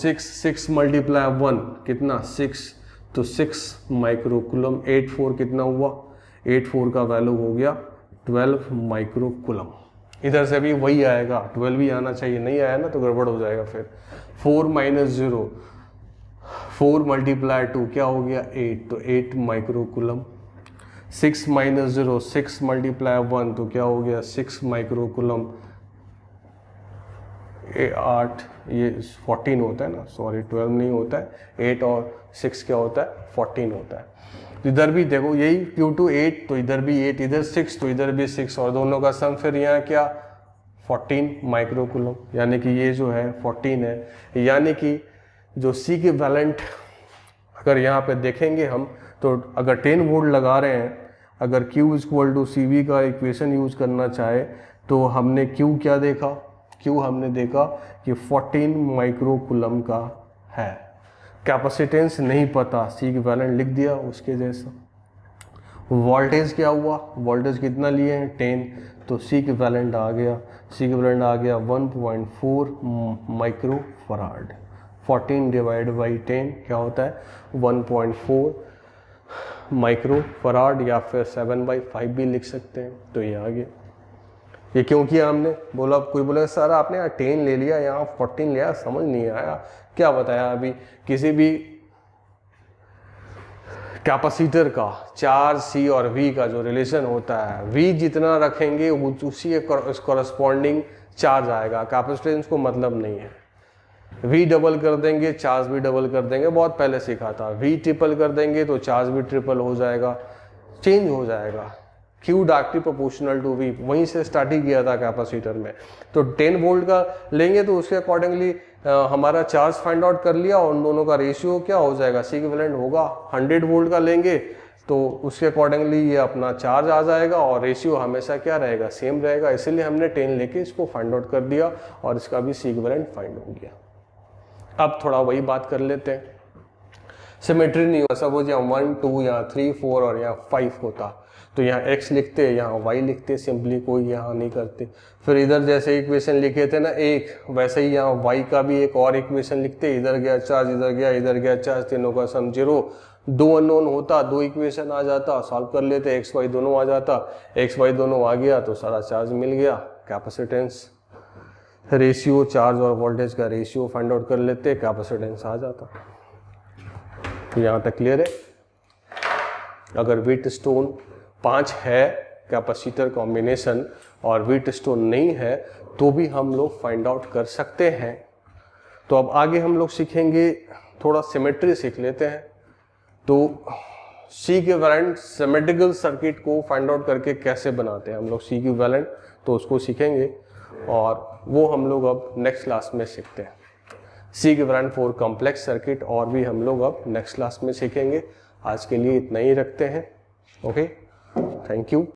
6 मल्टीप्लाई 1 कितना 6, तो 6 माइक्रो कूलम, 8 4 कितना हुआ 8 4 का वैल्यू हो गया 12 माइक्रो कूलम। इधर से भी वही आएगा, 12 ही आना चाहिए, नहीं आया ना तो गड़बड़ हो जाएगा। फिर 4 माइनस 0 4 मल्टीप्लाई 2 क्या हो गया 8, तो 8 माइक्रो कूलम। 6 माइनस 0 6 मल्टीप्लाई 1 तो क्या हो गया 6 माइक्रो कूलम। 8 ये 14 होता है ना, सॉरी 12 नहीं होता है, 8 और 6 क्या होता है 14 होता है। इधर भी देखो यही Q2 8, तो इधर भी 8, इधर 6 तो इधर भी 6, और दोनों का सम फिर यहाँ क्या 14 माइक्रो कूलम, यानी कि ये जो है 14 है। यानी कि जो C के वैलेंट अगर यहाँ पे देखेंगे हम, तो अगर 10 वोल्ट लगा रहे हैं, अगर Q इक्वल टू CV का इक्वेशन यूज करना चाहे तो हमने Q क्या देखा, Q हमने देखा कि 14 माइक्रो कूलम का है। कैपेसिटेंस नहीं पता, C की वैलेंट लिख दिया उसके जैसा। वोल्टेज क्या हुआ, वोल्टेज कितना लिए हैं 10, तो C की वैलेंट आ गया, C की वैलेंट आ गया 1.4 माइक्रो फराड। 14 डिवाइड बाई 10 क्या होता है 1.4 माइक्रो फराड, या फिर 7/5 भी लिख सकते हैं। तो ये आ गया। ये क्यों किया हमने, बोला कोई बोला सर आपने यहाँ 10 ले लिया यहाँ 14 लिया, समझ नहीं आया क्या बताया। अभी किसी भी कैपेसिटर का चार्ज C और V का जो रिलेशन होता है, V जितना रखेंगे उसी कॉरस्पॉन्डिंग चार्ज आएगा। कैपेसिटेंस को मतलब नहीं है, V डबल कर देंगे चार्ज भी डबल कर देंगे, बहुत पहले सीखा था। V ट्रिपल कर देंगे तो चार्ज भी ट्रिपल हो जाएगा, चेंज हो जाएगा। Q directly proportional to V, वहीं से स्टार्ट ही किया था कैपेसिटर में। तो 10 वोल्ट का लेंगे तो उसके अकॉर्डिंगली हमारा चार्ज फाइंड आउट कर लिया, और उन दोनों का रेशियो क्या हो जाएगा, C इक्विवेलेंट होगा। 100 वोल्ट का लेंगे तो उसके अकॉर्डिंगली ये अपना चार्ज आ जाएगा, और रेशियो हमेशा क्या रहेगा, सेम रहेगा। इसीलिए हमने 10 लेके इसको फाइंड आउट कर दिया और इसका भी C इक्विवेलेंट फाइंड हो गया। अब थोड़ा वही बात कर लेते हैं, सिमेट्री नहीं हुआ, सपोज यहाँ 1 2 यहाँ 3 4 और यहाँ 5 होता, तो यहाँ x लिखते, यहाँ y लिखते, सिंपली कोई यहाँ नहीं करते। फिर इधर जैसे इक्वेशन लिखे थे ना एक, वैसे ही यहाँ y का भी एक और इक्वेशन लिखते, इधर गया चार्ज, इधर गया चार्ज, तीनों का सम 0, 2 अननोन होता, 2 इक्वेशन आ जाता, सॉल्व कर लेते, x y दोनों आ जाता, x y दोनों आ गया तो सारा चार्ज मिल गया। कैपेसिटेंस रेशियो, चार्ज और वोल्टेज का रेशियो फाइंड आउट कर लेते, कैपेसिटेंस आ जाता। तो यहाँ तक क्लियर है। अगर व्हीटस्टोन 5 है कैपेसिटर कॉम्बिनेशन और व्हीटस्टोन नहीं है तो भी हम लोग फाइंड आउट कर सकते हैं। तो अब आगे हम लोग सीखेंगे, थोड़ा सिमेट्री सीख लेते हैं। तो C इक्विवेलेंट सिमेट्रिकल सर्किट को फाइंड आउट करके कैसे बनाते हैं हम लोग C इक्विवेलेंट, तो उसको सीखेंगे, और वो हम लोग अब नेक्स्ट क्लास में सीखते हैं। C equivalent for complex circuit और भी हम लोग अब नेक्स्ट क्लास में सीखेंगे। आज के लिए इतना ही रखते हैं। Okay, thank you.